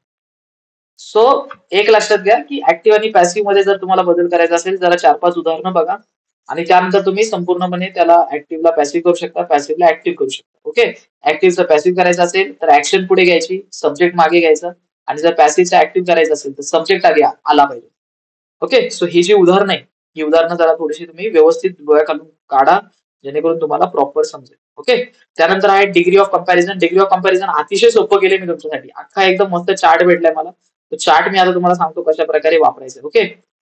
So एक लक्षात घ्या की ऍक्टिव्ह आणि पॅसिव्ह मध्ये जर तुम्हाला बदल करायचा असेल जरा 4-5 उदाहरणं बघा आणि त्यानंतर तुम्ही संपूर्णपणे त्याला ऍक्टिव्हला पॅसिव्ह करू शकता, पॅसिव्हला ऍक्टिव्ह करू शकता. ओके. ऍक्टिव्हचं पॅसिव्ह करायचं असेल तर ऍक्शन पुढे घ्यायची, सब्जेक्ट मागे घ्यायचा आणि जर पॅसिव्हचं ऍक्टिव्ह करायचं असेल तर सब्जेक्ट आधी आला पाहिजे. ओके. सो ही जी उदाहरणं आहे ही उदाहरणं जरा थोडीशी तुम्ही व्यवस्थित डोळ्या खालून काढा जेणेकरून तुम्हाला प्रॉपर समजेल. ओके. त्यानंतर आहे degree of comparison. Degree of comparison अतिशय सोपं केले मी तुमच्यासाठी. अख्खा एकदम मस्त चार्ट भेटलाय मला. तो चार्ट मी आता तुम्हाला सांगतो कशा प्रकारे वापरायचा. Okay.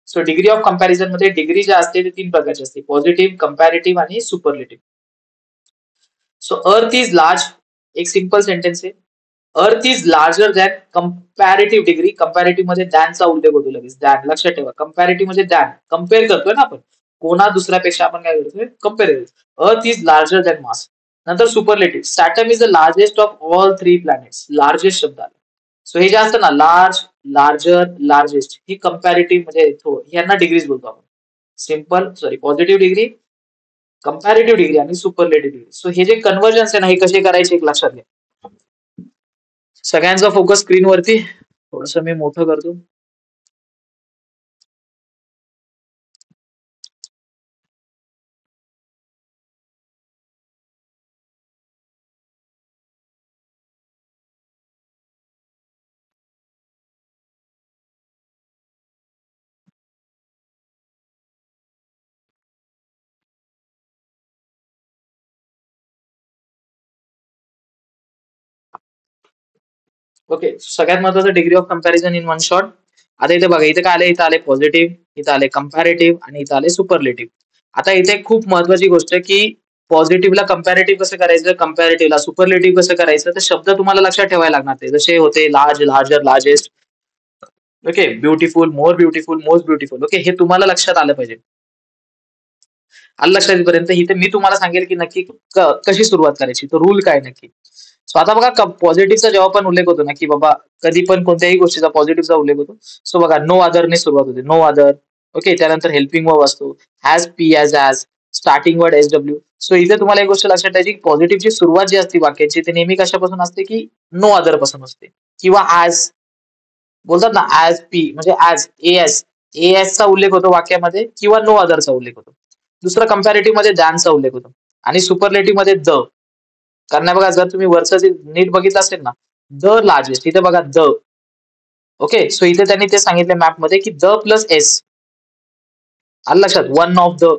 So degree of comparison मध्ये डिग्री जी असते ती 3 प्रकारची असते. पॉझिटिव्ह, कंपॅरेटिव्ह आणि superlative. So earth is large एक सिंपल सेंटेन्स आहे. Earth is larger than comparative degree. Comparative मध्ये दॅनचा उल्लेख होतो लगेच. दॅन लक्षात ठेवा. कंपॅरेटिव्ह म्हणजे दॅन. कम्पेअर करतोय ना आपण. कोणा दुसऱ्यापेक्षा आपण काय करतोय? कम्पेअर करतोय. Earth is larger than Mars. नंतर superlative. Saturn is the largest of all 3 planets. Largest शब्द आला. सो हे जे असतं ना लार्ज, लार्जर, लार्जेस्ट ही कंपॅरेटिव्ह म्हणजे यांना डिग्रीज बोलतो आपण. Simple sorry positive degree, comparative degree आणि सुपरलेटिव्ह डिग्री. सो हे जे कन्व्हर्जन्स आहे ना हे कसे करायचे एक लक्षात घ्या. सगळ्यांचा फोकस स्क्रीनवरती. थोडस मी मोठं करतो. ओके. सगळ्यात महत्वाचं degree of comparison in one shot. आता इथे बघा इथे काय आले, इथे आले पॉझिटिव्ह, इथे आले कंपॅरेटिव्ह आणि इथे आले सुपरलेटिव्ह. आता इथे खूप महत्वाची गोष्ट आहे की पॉझिटिव्हला कंपॅरेटिव्ह कसं करायचं, कंपॅरेटिव्हला सुपरलेटिव्ह कसं करायचं, तर शब्द तुम्हाला लक्षात ठेवायला लागणार ते जसे होते large, larger, largest. Okay. Beautiful, more beautiful, most beautiful. Okay. हे तुम्हाला लक्षात आलं पाहिजे. आलं लक्षात येईपर्यंत इथे मी तुम्हाला सांगेल की नक्की कशी सुरुवात करायची, तो रूल काय नक्की. सो आता बघा पॉझिटिव्हचा जेव्हा पण उल्लेख होतो ना की बाबा कधी पण कोणत्याही गोष्टीचा पॉझिटिव्हचा उल्लेख होतो. सो बघा नो अदरने सुरुवात होते. No other. ओके. त्यानंतर हेल्पिंग वर्ब असतो. Has, P, as, starting word S W. So इथे तुम्हाला एक गोष्ट लक्षात ठेवायची पॉझिटिव्हची सुरुवात जी असते वाक्याची ती नेहमी कशापासून असते की नो अदर पासून असते किंवा ॲज बोलतात ना ॲज पी म्हणजे ॲज एएस एएसचा उल्लेख होतो वाक्यामध्ये किंवा नो अदरचा उल्लेख होतो. दुसरं कंपॅरेटिव्ह मध्ये दॅनचा उल्लेख होतो आणि सुपरलेटिव्ह मध्ये द. कारण बघा जर तुम्ही वरचं जे नीट बघितलं असेल ना द लार्जेस्ट इथे बघा द. ओके. सो इथे त्यांनी ते सांगितलं मॅपमध्ये की द प्लस एस. आलं लक्षात. One of the.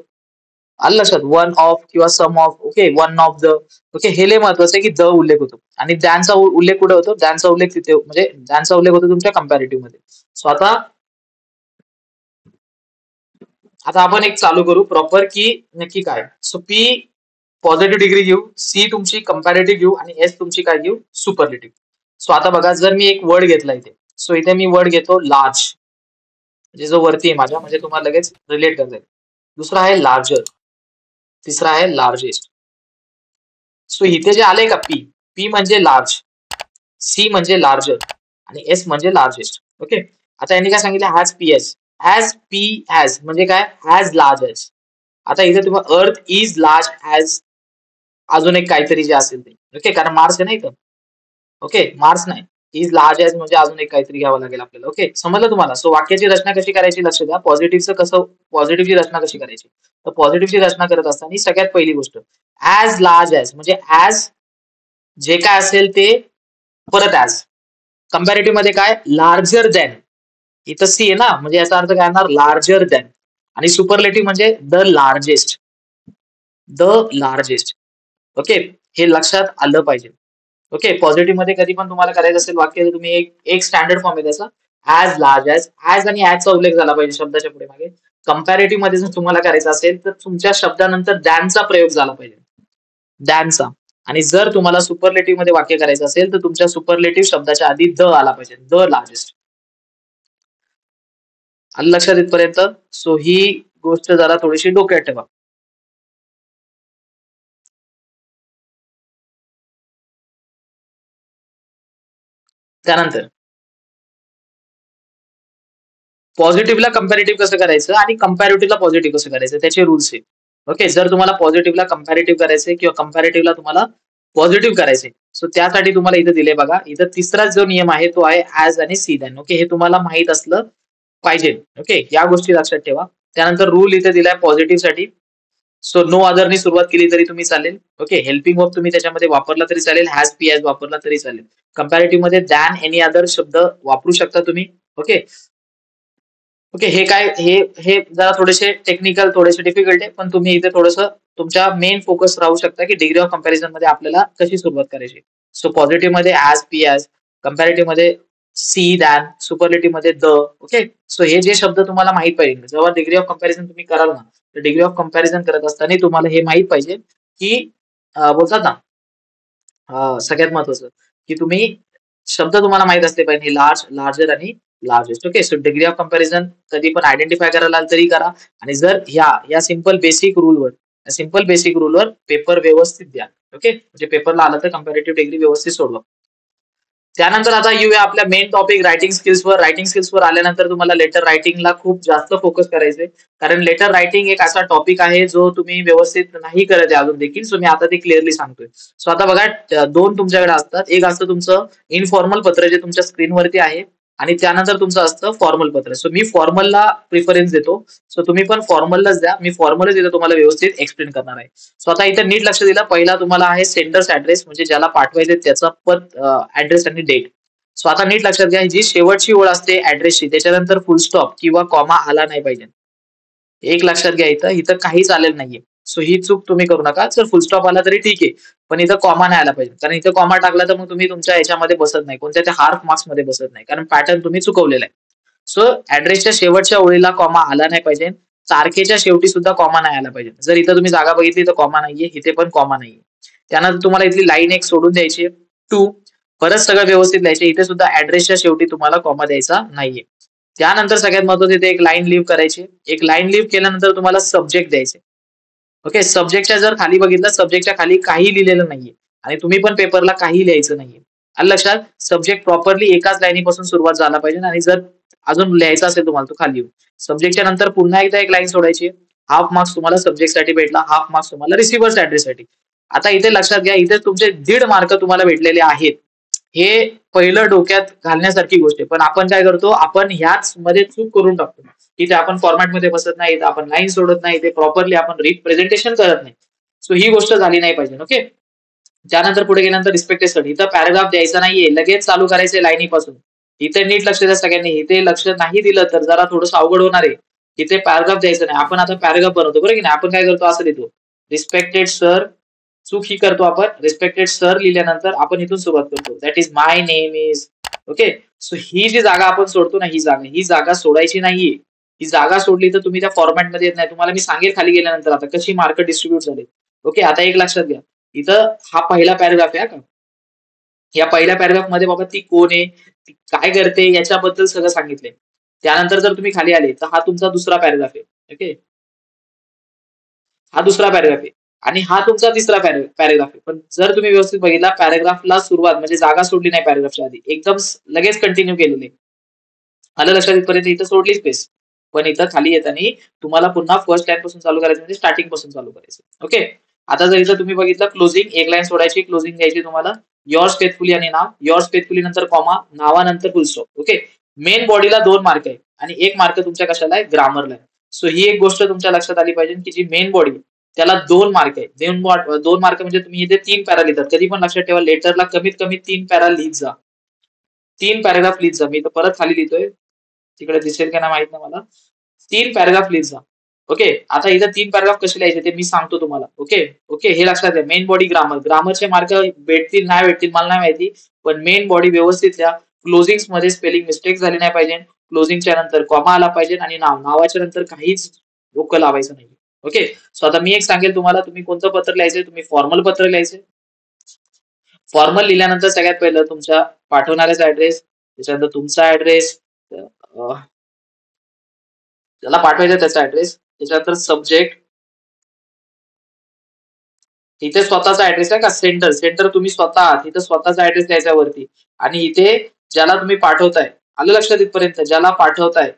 आलं लक्षात. वन ऑफ किंवा some of. Okay. One of the. Okay. हे लय महत्वाचं आहे की द उल्लेख होतो आणि दॅनचा उल्लेख कुठे होतो, दॅनचा उल्लेख तिथे म्हणजे दॅनचा उल्लेख होतो तुमच्या कंपॅरेटिव्ह मध्ये. सो आता आता आपण एक चालू करू प्रॉपर की नक्की काय. सो पी पॉझिटिव्ह डिग्री घेऊ, सी तुमची कंपॅरेटिव्ह घेऊ आणि एस तुमची काय घेऊ सुपरलेटिव्ह. सो आता बघा जर मी एक वर्ड घेतला इथे, सो इथे मी वर्ड घेतो लार्ज म्हणजे जो वरती आहे माझ्या म्हणजे तुम्हाला लगेच रिलेट करता येईल. दुसरा आहे लार्जर, तिसरा आहे लार्जेस्ट. सो इथे जे आले का पी, पी म्हणजे लार्ज, सी म्हणजे लार्जर आणि एस म्हणजे लार्जेस्ट. ओके. आता यांनी काय सांगितलं has P S. Has P has म्हणजे काय हॅज लार्ज एज. आता इथे तुम्हाला अर्थ इज लार्ज ऍज अजून एक काहीतरी जे असेल ते. ओके. कारण मार्स आहे ना इथं. ओके. मार्स नाही. इज लार्ज एज म्हणजे अजून एक काहीतरी घ्यावं लागेल आपल्याला. ओके. समजलं तुम्हाला. सो वाक्याची रचना कशी करायची लक्ष द्या. पॉझिटिव्हचं कसं पॉझिटिव्हची रचना कशी करायची. तर पॉझिटिव्हची रचना करत असताना सगळ्यात पहिली गोष्ट ऍज लार्ज एज म्हणजे ऍज जे काय असेल ते परत ऍज. कंपॅरेटिव्ह मध्ये काय लार्जर दॅन. इथं सी आहे ना म्हणजे याचा अर्थ काय येणार लार्जर दॅन आणि सुपरलेटिव्ह म्हणजे the largest. The largest. Okay. हे लक्षात आलं पाहिजे. ओके. पॉझिटिव्ह मध्ये कधी पण तुम्हाला करायचं असेल वाक्य तुम्ही एक स्टँडर्ड फॉर्म आहे त्याचा ऍज लार्ज एज. ऍज आणि ऍजचा उल्लेख झाला पाहिजे शब्दाच्या पुढे मागे. कंपॅरेटिव्ह मध्ये जर तुम्हाला करायचं असेल तर तुमच्या शब्दानंतर दॅनचा प्रयोग झाला पाहिजे. दॅनचा. आणि जर तुम्हाला सुपरलेटिव्ह मध्ये वाक्य करायचं असेल तर तुमच्या सुपरलेटिव्ह शब्दाच्या आधी द आला पाहिजे. The largest. आलं लक्षात इथपर्यंत. सो ही गोष्ट जरा थोडीशी डोक्यात ठेवा. त्यानंतर पॉझिटिव्हला कंपॅरेटिव्ह कसं करायचं आणि कंपॅरेटिव्हला पॉझिटिव्ह कसं करायचं त्याचे रूल्स आहेत. ओके, जर तुम्हाला पॉझिटिव्हला कंपॅरेटिव्ह करायचंय किंवा कंपॅरेटिव्हला तुम्हाला पॉझिटिव्ह करायचंय, सो त्यासाठी तुम्हाला इथे दिले बघा. इथं तिसरा जो नियम आहे तो आहे ऍज आणि सी दॅन. ओके, हे तुम्हाला माहित असलं पाहिजे. ओके, या गोष्टी लक्षात ठेवा. त्यानंतर रूल इथे दिलाय पॉझिटिव्ह साठी. सो नो अदरनी सुरुवात केली तरी तुम्ही चालेल. ओके, हेल्पिंग वर्ब तुम्ही त्याच्यामध्ये वापरला तरी चालेल, हॅज पी हॅज वापरला तरी चालेल. कंपॅरेटिव्ह मध्ये दॅन एनी अदर शब्द वापरू शकता तुम्ही. ओके ओके, हे काय हे हे जरा थोडेसे टेक्निकल, थोडेसे डिफिकल्ट आहे, पण तुम्ही इथे थोडस तुमच्या मेन फोकस राहू शकता की डिग्री ऑफ कंपॅरिझन मध्ये आपल्याला कशी सुरुवात करायची. सो पॉझिटिव्ह मध्ये ऍज पी ऍज, कंपॅरेटिव्ह मध्ये सी दॅन, सुपरलेटिव्ह मध्ये द. ओके, सो हे जे शब्द तुम्हाला माहित पाहिजे जेव्हा डिग्री ऑफ कंपॅरिझन तुम्ही कराल ना, तर डिग्री ऑफ कंपॅरिझन करत असताना तुम्हाला हे माहित पाहिजे की बोलतात ना, सगळ्यात महत्वाचं की तुम्ही शब्द तुम्हाला माहित असले पाहिजे, लार्ज, लार्जर आणि largest. Okay, so degree of comparison कधी पण आयडेंटिफाय करायला तरी करा. आणि जर ह्या सिंपल बेसिक रूलवर पेपर व्यवस्थित द्या. ओके, म्हणजे पेपरला आलं तर कंपॅरेटिव्ह डिग्री व्यवस्थित सोडवा. त्यानंतर आता येऊया आपल्या मेन टॉपिक रायटिंग स्किल्सवर. रायटिंग स्किल्सवर आल्यानंतर तुम्हाला लेटर रायटिंगला खूप जास्त फोकस करायचंय, कारण लेटर रायटिंग एक असा टॉपिक आहे जो तुम्ही व्यवस्थित नाही करत आहे अजून देखील. सो मी आता ते क्लिअरली सांगतोय. सो आता बघा, दोन तुमच्याकडे असतात. एक असतं तुमचं इनफॉर्मल पत्र जे तुमच्या स्क्रीनवरती आहे, आणि त्यानंतर तुमचं असतं फॉर्मल पत्र. सो मी फॉर्मलला प्रिफरन्स देतो. सो तुम्ही पण फॉर्मललाच द्या. मी फॉर्मलच इथं तुम्हाला व्यवस्थित एक्सप्लेन करणार आहे. सो आता इथं नीट लक्ष दिलं. पहिला तुम्हाला आहे सेंडर्स ऍड्रेस, म्हणजे ज्याला पाठवायचे त्याचा ऍड्रेस आणि डेट. सो आता नीट लक्षात घ्या, जी शेवटची ओळ असते ऍड्रेसची त्याच्यानंतर फुल स्टॉप किंवा कॉमा आला नाही पाहिजे. एक लक्षात घ्या, इथं इथं काही चालेल नाहीये. सो ही चूक तुम्ही करू नका. जर फुल स्टॉप आला तरी ठीक आहे, पण इथं कॉमा नाही आला पाहिजे, कारण इथं कॉमा टाकला तर मग तुम्ही तुमच्या याच्यामध्ये बसत नाही, कोणत्या त्या हार्फ मार्क्स मध्ये बसत नाही, कारण पॅटर्न तुम्ही चुकवलेला आहे. सो ऍड्रेसच्या शेवटच्या ओळीला कॉमा आला नाही पाहिजे. तारखेच्या शेवटी सुद्धा कॉमा नाही आला पाहिजे. जर इथं तुम्ही जागा बघितली तर कॉमा नाहीये, इथे पण कॉमा नाहीये. त्यानंतर तुम्हाला इथली लाईन एक सोडून द्यायची. टू, परत सगळं व्यवस्थित लिहायचे. इथे सुद्धा ऍड्रेसच्या शेवटी तुम्हाला कॉमा द्यायचा नाहीये. त्यानंतर सगळ्यात महत्वाचं इथे एक लाईन लिव्ह करायची. एक लाईन लिव्ह केल्यानंतर तुम्हाला सब्जेक्ट द्यायचे. ओके, सब्जेक्टच्या जर खाली बघितलं, सब्जेक्टच्या खाली काही लिहिलेलं नाहीये, आणि तुम्ही पण पेपरला काही लिहायचं नाहीये. आलं लक्षात? सब्जेक्ट प्रॉपरली एकाच लाईनीपासून सुरुवात झाला पाहिजे, आणि जर अजून लिहायचा असेल तुम्हाला तो खाली येऊन सब्जेक्टच्या नंतर पुन्हा एकदा एक लाईन सोडायची. हाफ मार्क्स तुम्हाला सब्जेक्टसाठी भेटला, हाफ मार्क्स तुम्हाला रिसिव्हर्स ऍड्रेससाठी. आता इथे लक्षात घ्या, इथे तुमचे 1.5 मार्क तुम्हाला भेटलेले आहेत. हे पहिलं डोक्यात घालण्यासारखी गोष्ट आहे, पण आपण काय करतो, आपण ह्याच मध्ये चूक करून टाकतो. इथे आपण फॉर्मॅटमध्ये बसत नाही, इथे आपण लाईन सोडत नाही, इथे प्रॉपरली आपण रिप्रेझेंटेशन करत नाही. सो ही गोष्ट झाली नाही पाहिजे. ओके, त्यानंतर पुढे गेल्यानंतर रिस्पेक्टेड स्टडी. इथं पॅराग्राफ द्यायचा नाहीये, लगेच चालू करायचंय लाईनीपासून. इथे नीट लक्ष द्या सगळ्यांनी. इथे लक्ष नाही दिलं तर जरा थोडंसं अवघड होणार आहे. इथे पॅराग्राफ द्यायचं नाही. आपण आता पॅराग्राफ बनवतो बरोबर की नाही. आपण काय करतो, असं लिहितो, रिस्पेक्टेड सर. चूक ही करतो आपण. रिस्पेक्टेड सर लिहिल्यानंतर आपण इथून सुरुवात करतो, that is my name is. Okay, so ही जी जागा आपण सोडतो ना, ही जागा सोडायची नाहीये. ही जागा सोडली तर तुम्ही त्या फॉर्मॅटमध्ये येत नाही. तुम्हाला मी सांगेल खाली गेल्यानंतर आता कशी मार्क डिस्ट्रीब्यूट झाले. ओके, आता एक लक्षात घ्या, इथं हा पहिला पॅराग्राफ आहे का. या पहिल्या पॅराग्राफ मध्ये बाबा ती कोण आहे, ती काय करते, याच्याबद्दल सगळं सांगितलंय. त्यानंतर जर तुम्ही खाली आले तर हा तुमचा दुसरा पॅराग्राफ आहे. ओके, हा दुसरा पॅराग्राफ आहे, आणि हा तुमचा तिसरा पॅराग्राफ आहे. पण जर तुम्ही व्यवस्थित बघितला, पॅराग्राफला सुरुवात म्हणजे जागा सोडली नाही पॅराग्राफच्या आधी, एकदम लगेच कंटिन्यू केलेली. आलं लक्षात इथपर्यंत, इथं सोडली स्पेस. पण इथं खाली येताना तुम्हाला पुन्हा फर्स्ट लाईन पासून चालू करायचं, म्हणजे स्टार्टिंग पासून चालू करायचं. ओके, आता जर इथं तुम्ही बघितलं क्लोजिंग, एक लाईन सोडायची, क्लोजिंग द्यायची तुम्हाला. युअर्स फेथफुली आणि नाव, युअर्स फेथफुली नंतर कॉमा, नावानंतर फुल स्टॉप. ओके, मेन बॉडीला 2 मार्क आहे आणि 1 मार्क तुमच्या कशाला आहे, ग्रामरला आहे. सो ही एक गोष्ट तुमच्या लक्षात आली पाहिजे की जी मेन बॉडी त्याला 2 मार्क आहे. 2 मार्क म्हणजे तुम्ही इथे 3 पॅरा लिहितात. कधी पण लक्षात ठेवा, लेटरला कमीत कमी 3 पॅरा लिहित जा. 3 पॅराग्राफ लिहित जा. मी तर परत खाली लिहितोय, तिकडे दिसेल का नाही माहित नाही मला. 3 पॅराग्राफ लिहित जा. ओके, आता इथं 3 पॅराग्राफ कसे लिहायचे ते मी सांगतो तुम्हाला. ओके ओके, हे लक्षात घ्या. मेन बॉडी ग्रामर, ग्रामरचे मार्क भेटतील नाही भेटतील मला नाही माहिती, पण मेन बॉडी व्यवस्थित लिहा. क्लोजिंग मध्ये स्पेलिंग मिस्टेक झाली नाही पाहिजे. क्लोजिंगच्या नंतर कॉमा आला पाहिजे, आणि नावाच्या नंतर काहीच डोकं लावायचं नाही. ओके, सो आता मी एक सांगेल तुम्हाला, तुम्ही कोणतं पत्र लिहायचंय, तुम्ही फॉर्मल पत्र लिहायचंय. फॉर्मल लिहिल्यानंतर सगळ्यात पहिलं तुमच्या पाठवणाऱ्याचा ऍड्रेस, त्याच्यानंतर तुमचा ऍड्रेस, ज्याला पाठवायचा त्याचा ऍड्रेस, त्याच्यानंतर सब्जेक्ट. इथे स्वतःचा ऍड्रेस आहे का, सेंटर, सेंटर तुम्ही स्वतः आहात, इथे स्वतःचा ऍड्रेस द्यायचा वरती. आणि इथे ज्याला तुम्ही पाठवताय, आलं लक्षात इथपर्यंत, ज्याला पाठवताय,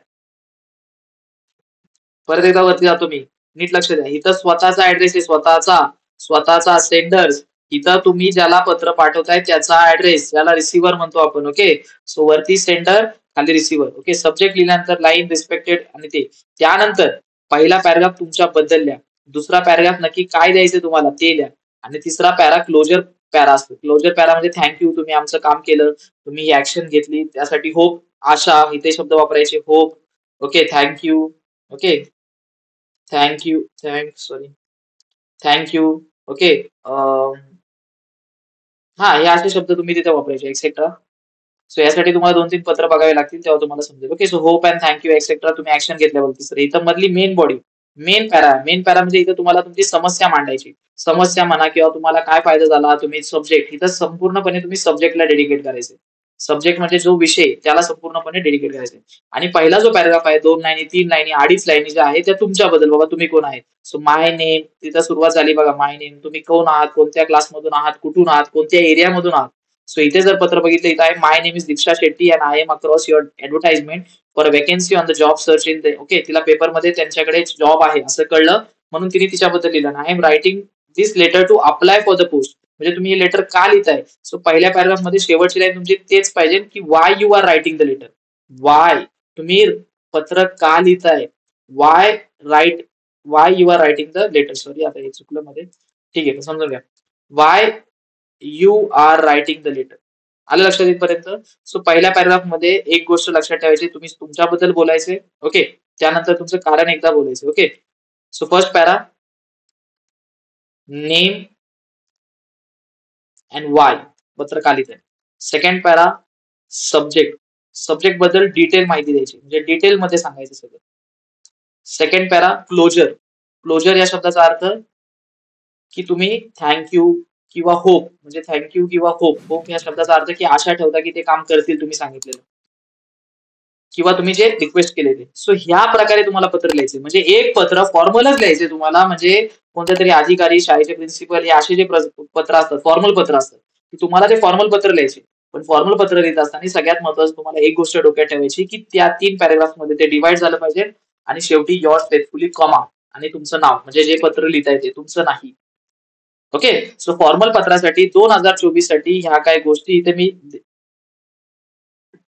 परत एकदा वरती जातो मी, नीट लक्ष द्या. इथं स्वतःचा ऍड्रेस आहे, स्वतःचा सेंडर्स. इथं तुम्ही ज्याला पत्र पाठवताय त्याचा ऍड्रेस, ज्याला रिसिव्हर म्हणतो आपण. ओके. सो वरती सेंडर, खाली रिसिव्हर. ओके. सब्जेक्ट लिहिल्यानंतर लाईन रिस्पेक्टेड आणि ते. त्यानंतर पहिला पॅराग्राफ तुमच्या बद्दल लिहा. दुसरा पॅराग्राफ नक्की काय द्यायचं तुम्हाला ते लिहा. आणि तिसरा पॅरा क्लोजर पॅरा असतो. क्लोजर पॅरा म्हणजे थँक्यू, तुम्ही आमचं काम केलं, तुम्ही ही ऍक्शन घेतली, त्यासाठी होप, आशा, इथे शब्द वापरायचे. Hope. Okay. Thank you. Okay. Thank you. Sorry. Thank you. Okay. हा, हे असे शब्द तुम्ही तिथे वापरायचे, एक्सेट्रा. सो यासाठी तुम्हाला 2-3 पत्र बघावे लागतील, तेव्हा तुम्हाला समजेल. Okay. So hope and thank you etcetera तुम्ही ऍक्शन घेतल्यावर तिसरं. इथं मधली मेन बॉडी, मेन पॅरा म्हणजे इथं तुम्हाला तुमची समस्या मांडायची. समस्या म्हणा किंवा तुम्हाला काय फायदा झाला, तुम्ही सब्जेक्ट, इथं संपूर्णपणे तुम्ही सब्जेक्टला डेडिकेट करायचे. सब्जेक्ट म्हणजे जो विषय, त्याला संपूर्णपणे डेडिकेट करायचे. आणि पहिला जो पॅराग्राफ आहे, 2 लाईनी, 3 लाईनी, 2.5 लाईनी ज्या आहेत त्या तुमच्याबद्दल, बाबा तुम्ही कोण आहेत. सो माय नेम, तिथं सुरुवात झाली बघा. माय नेम, तुम्ही कोण आहात, कोणत्या क्लासमधून आहात, कुठून आहात, कोणत्या एरियामधून आहात. सो इथे जर पत्र बघितलं, इथं आहे my name is Diksha Shetty and I am across your advertisement for vacancy on the job search in. Okay. तिला पेपरमध्ये त्यांच्याकडे जॉब आहे असं कळलं, म्हणून तिने तिच्याबद्दल लिहिलं. I am writing this letter to apply for the post. म्हणजे तुम्ही हे लेटर का लिहिताय. सो पहिल्या पॅराग्राफ मध्ये शेवटची लाईन तुमची तेच पाहिजे की why you are writing the letter. Why तुम्ही पत्र का लिहिताय. Why right, why you are writing the letter. Sorry, आता हे चुकलं मध्ये. ठीक आहे, समजून घ्या. Why you are writing the letter. आलं लक्षात इथपर्यंत. सो पहिल्या पॅराग्राफ मध्ये एक गोष्ट लक्षात ठेवायची, तुम्ही तुमच्याबद्दल बोलायचे. ओके. त्यानंतर तुमचं कारण एकदा बोलायचं. Okay. So first para, name and Y, पत्र का लिहिताय. सेकंड पॅरा, सब्जेक्ट बद्दल डिटेल माहिती द्यायची, म्हणजे डिटेल मध्ये सांगायचं सगळं. सेकंड पॅरा, क्लोजर या शब्दाचा अर्थ की तुम्ही थँक्यू किंवा होप, म्हणजे थँक्यू किंवा होप या शब्दाचा अर्थ की आशा ठेवता की ते काम करतील तुम्ही सांगितलेलं, किंवा तुम्ही जे रिक्वेस्ट केले ते. सो ह्या प्रकारे तुम्हाला पत्र लिहायचे, म्हणजे एक पत्र फॉर्मलच लिहायचे तुम्हाला. म्हणजे कोणत्या तरी अधिकारी, शाळेचे प्रिन्सिपल, हे असे जे पत्र असतात, फॉर्मल पत्र असतात, की तुम्हाला ते फॉर्मल पत्र लिहायचे. पण फॉर्मल पत्र लिहित असताना सगळ्यात महत्वाचं तुम्हाला एक गोष्ट डोक्यात ठेवायची की त्या 3 पॅराग्राफ मध्ये ते डिवाइड झालं पाहिजे. आणि शेवटी युअर्स फेथफुली कॉमा आणि तुमचं नाव, म्हणजे जे पत्र लिहिताय ते तुमचं नाही. ओके. सो फॉर्मल पत्रासाठी 2024 साठी ह्या काही गोष्टी इथे मी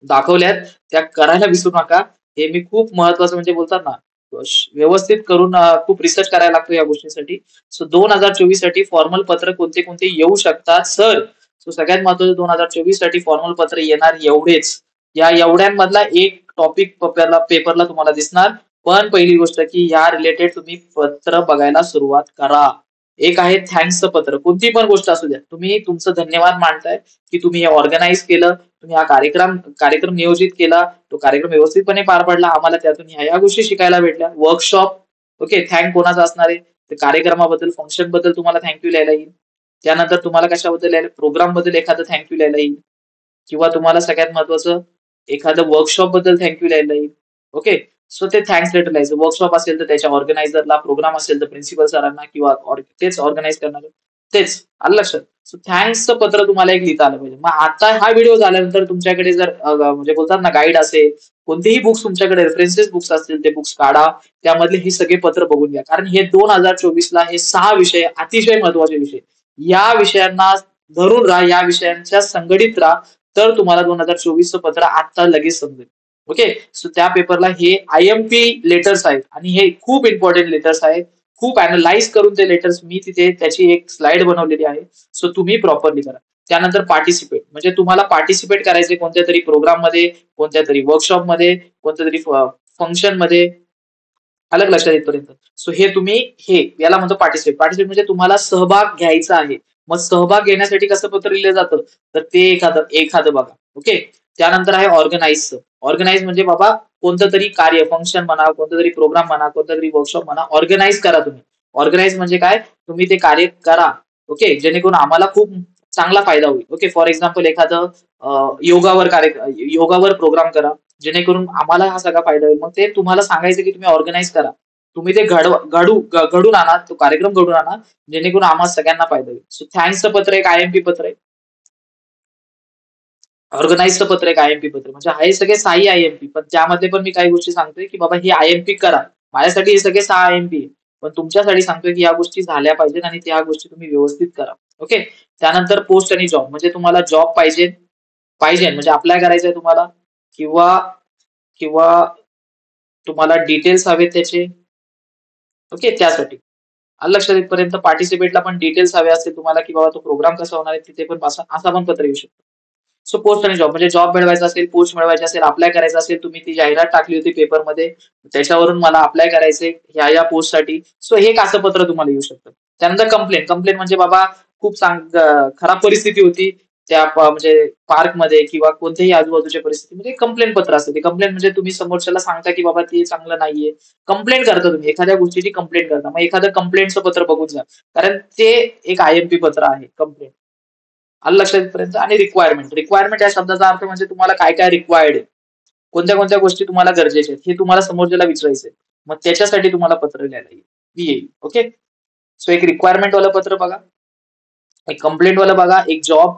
दाखवल्यात, त्या करायला विसरू नका. हे मी खूप महत्वाचं, म्हणजे बोलतात ना, व्यवस्थित करून खूप रिसर्च करायला लागतो या गोष्टीसाठी. सो 2024 साठी फॉर्मल पत्र कोणते कोणते येऊ शकतात सर. सो सगळ्यात महत्वाचं, 2024 साठी फॉर्मल पत्र येणार एवढेच. या एवढ्यांमधला एक टॉपिक पेपरला तुम्हाला दिसणार. पण पहिली गोष्ट की या रिलेटेड तुम्ही पत्र बघायला सुरुवात करा. एक आहे थँक्सचं पत्र. कोणती पण गोष्ट असू द्या, तुम्ही तुमचं धन्यवाद मांडताय की तुम्ही हे ऑर्गनाईज केलं, तुम्ही हा कार्यक्रम नियोजित केला, तो कार्यक्रम व्यवस्थितपणे पार पडला, आम्हाला त्यातून ह्या गोष्टी शिकायला भेटल्या. वर्कशॉप. ओके. थँक कोणाचा असणार आहे, तर कार्यक्रमाबद्दल, फंक्शन बद्दल तुम्हाला थँक्यू लिहायला येईल. त्यानंतर तुम्हाला कशाबद्दल लिहायला, प्रोग्राम बद्दल एखादं थँक्यू लिहायला येईल, किंवा तुम्हाला सगळ्यात महत्वाचं एखादं वर्कशॉप बद्दल थँक्यू लिहायला येईल. ओके. सो ते थँक्स लेटर लिहायचं. वर्कशॉप असेल तर त्याच्या ऑर्गनायझरला, प्रोग्राम असेल तर प्रिन्सिपल सरांना, किंवा तेच ऑर्गनाईज करणार तेच. आलं लक्षात. सो थँक्सचं पत्र तुम्हाला एक लिहिता आलं पाहिजे. मग आता हा व्हिडिओ झाल्यानंतर तुमच्याकडे जर म्हणजे बोलतात ना, गाईड असेल, कोणतेही बुक्स तुमच्याकडे, रेफरन्सेस बुक्स असतील, ते बुक्स काढा. त्यामधले हे सगळे पत्र बघून घ्या. कारण हे 2024 ला हे 6 विषय अतिशय महत्वाचे विषय. या विषयांना धरून राहा, या विषयांच्या संघटित राहा, तर तुम्हाला 2024चं पत्र आता लगेच समजेल. ओके. सो त्या पेपरला हे IMP लेटर्स आहेत, आणि हे खूप इम्पॉर्टंट लेटर्स आहेत. खूप अॅनलाइज करून ते लेटर्स मी तिथे त्याची एक स्लाइड बनवलेली आहे. सो तुम्ही प्रॉपरली करा. त्यानंतर पार्टिसिपेट, म्हणजे तुम्हाला पार्टिसिपेट करायचे कोणत्या तरी प्रोग्राम मध्ये, कोणत्या तरी वर्कशॉप मध्ये, कोणत्या तरी फंक्शन मध्ये. अलग लक्षात येतपर्यंत. सो हे तुम्ही, हे याला म्हणतो पार्टिसिपेट म्हणजे तुम्हाला सहभाग घ्यायचा आहे. मग सहभाग घेण्यासाठी कसं पत्र लिहिलं जातं, तर ते एखादं बघा. ओके. त्यानंतर आहे ऑर्गनाईज म्हणजे बाबा कोणतं तरी कार्य, फंक्शन म्हणा, कोणतं तरी प्रोग्राम म्हणा, कोणतं तरी वर्कशॉप म्हणा, ऑर्गनाईज करा तुम्ही. ऑर्गनाईज म्हणजे काय, तुम्ही ते कार्य करा. ओके. जेणेकरून आम्हाला खूप चांगला फायदा होईल. ओके. फॉर एक्झाम्पल एखादं योगावर प्रोग्राम करा, जेणेकरून आम्हाला हा सगळा फायदा होईल. मग ते तुम्हाला सांगायचं की तुम्ही ऑर्गनाईज करा, तुम्ही ते घडून आणा, तो कार्यक्रम घडून आणा, जेणेकरून आम्हाला सगळ्यांना फायदा होईल. सो थँक्सचं पत्र एक IMP पत्र आहे. ऑर्गनाईजचं पत्र एक IMP पत्र, म्हणजे हे सगळे 6 IMP. पण त्यामध्ये पण मी काही गोष्टी सांगतोय की बाबा ही IMP करा. माझ्यासाठी हे सगळे 6 IMP. पण तुमच्यासाठी सांगतोय की या गोष्टी झाल्या पाहिजेत आणि त्या गोष्टी तुम्ही व्यवस्थित करा. ओके. त्यानंतर पोस्ट आणि जॉब म्हणजे तुम्हाला जॉब पाहिजे पाहिजे म्हणजे अप्लाय करायचंय तुम्हाला किंवा किंवा तुम्हाला डिटेल्स हवेत त्याचे. ओके त्यासाठी. आलं लक्षात इथपर्यंत पार्टिसिपेटला पण डिटेल्स हवे असतील तुम्हाला की बाबा तो प्रोग्राम कसा होणार आहे तिथे पण असा असा पण पत्र येऊ शकतो. सो पोस्ट आणि जॉब म्हणजे जॉब मिळवायचा असेल, पोस्ट मिळवायची असेल, अप्लाय करायचं असेल, तुम्ही ती जाहिरात टाकली होती पेपरमध्ये, त्याच्यावरून मला अप्लाय करायचंय ह्या पोस्टसाठी. सो हे एक असं पत्र तुम्हाला येऊ शकतं. त्यानंतर कंप्लेंट. कंप्लेंट म्हणजे बाबा खूप खराब परिस्थिती होती त्या म्हणजे पार्कमध्ये किंवा कोणत्याही आजूबाजूच्या परिस्थितीमध्ये कंप्लेंट पत्र असतं. ते कंप्लेंट म्हणजे तुम्ही समोरच्याला सांगता की बाबा ते चांगलं नाहीये. कंप्लेंट करता तुम्ही एखाद्या गोष्टीची कंप्लेंट करता. मग एखादं कंप्लेंटचं पत्र बघून जा. कारण ते एक आय-एम-पी पत्र आहे कंप्लेंट. आलं लक्षात इथपर्यंत आणि रिक्वायरमेंट. रिक्वायरमेंट या शब्दाचा अर्थ म्हणजे तुम्हाला काय काय रिक्वायर्ड आहे. कोणत्या कोणत्या गोष्टी तुम्हाला गरजेच्या आहेत हे तुम्हाला समोरच्याला विचारायचंय. मग त्याच्यासाठी तुम्हाला पत्र लिहायला येईल. ओके. सो एक रिक्वायरमेंट वाला पत्र बघा. एक कंप्लेंट वाला बघा, एक जॉब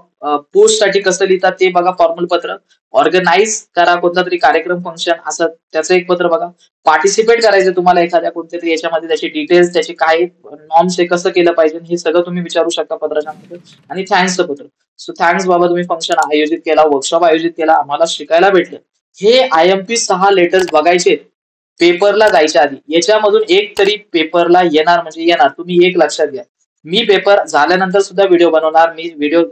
पोस्टसाठी कसं लिहितात ते बघा फॉर्मल पत्र. ऑर्गनाइज करा कोणता तरी कार्यक्रम, फंक्शन असं त्याचं एक पत्र बघा. पार्टिसिपेट करायचं तुम्हाला एखाद्या कोणत्या तरी याच्यामध्ये त्याचे डिटेल्स, त्याचे काय नॉर्म्स आहे, कसं केलं पाहिजे हे सगळं तुम्ही विचारू शकता पत्राच्या मध्ये. आणि थँक्सचं पत्र. सो थँक्स बाबा तुम्ही फंक्शन आयोजित केला, वर्कशॉप आयोजित केला, आम्हाला शिकायला भेटलं. हे आय-एम-पी 6 लेटर्स बघायचे पेपरला जायच्या आधी. याच्यामधून एक तरी पेपरला येणार म्हणजे येणार. तुम्ही एक लक्षात घ्या. मी पेपर झाल्यानंतर सुद्धा व्हिडिओ बनवणार. मी व्हिडिओ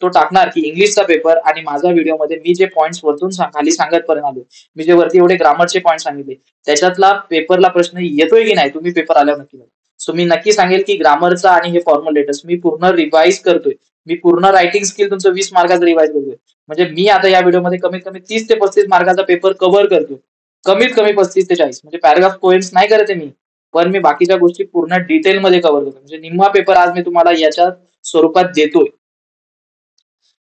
तो टाकणार की इंग्लिशचा पेपर आणि माझा व्हिडिओमध्ये मी जे पॉइंट्स वरतून खाली सांगत पर्यंत आलो. मी जे वरती एवढे ग्रामरचे पॉइंट सांगितले त्याच्यातला पेपरला प्रश्न येतोय की नाही तुम्ही पेपर आल्यावर नक्की बघा. सो मी नक्की सांगेल की ग्रामरचा आणि हे फॉर्मल लेटर्स मी पूर्ण रिवाइज करतोय. मी पूर्ण रायटिंग स्किल तुमचं 20 मार्काचं रिवाइज करतोय. म्हणजे मी आता या व्हिडिओमध्ये कमीत कमी 30 ते 35 मार्काचा पेपर कव्हर करतोय. कमीत कमी 35 ते 40 म्हणजे पॅराग्राफ पोएम्स नाही करत आहे मी. पण मी बाकीच्या गोष्टी पूर्ण डिटेलमध्ये कव्हर करतो. म्हणजे निम्मा पेपर आज मी तुम्हाला याच्या स्वरूपात देतोय.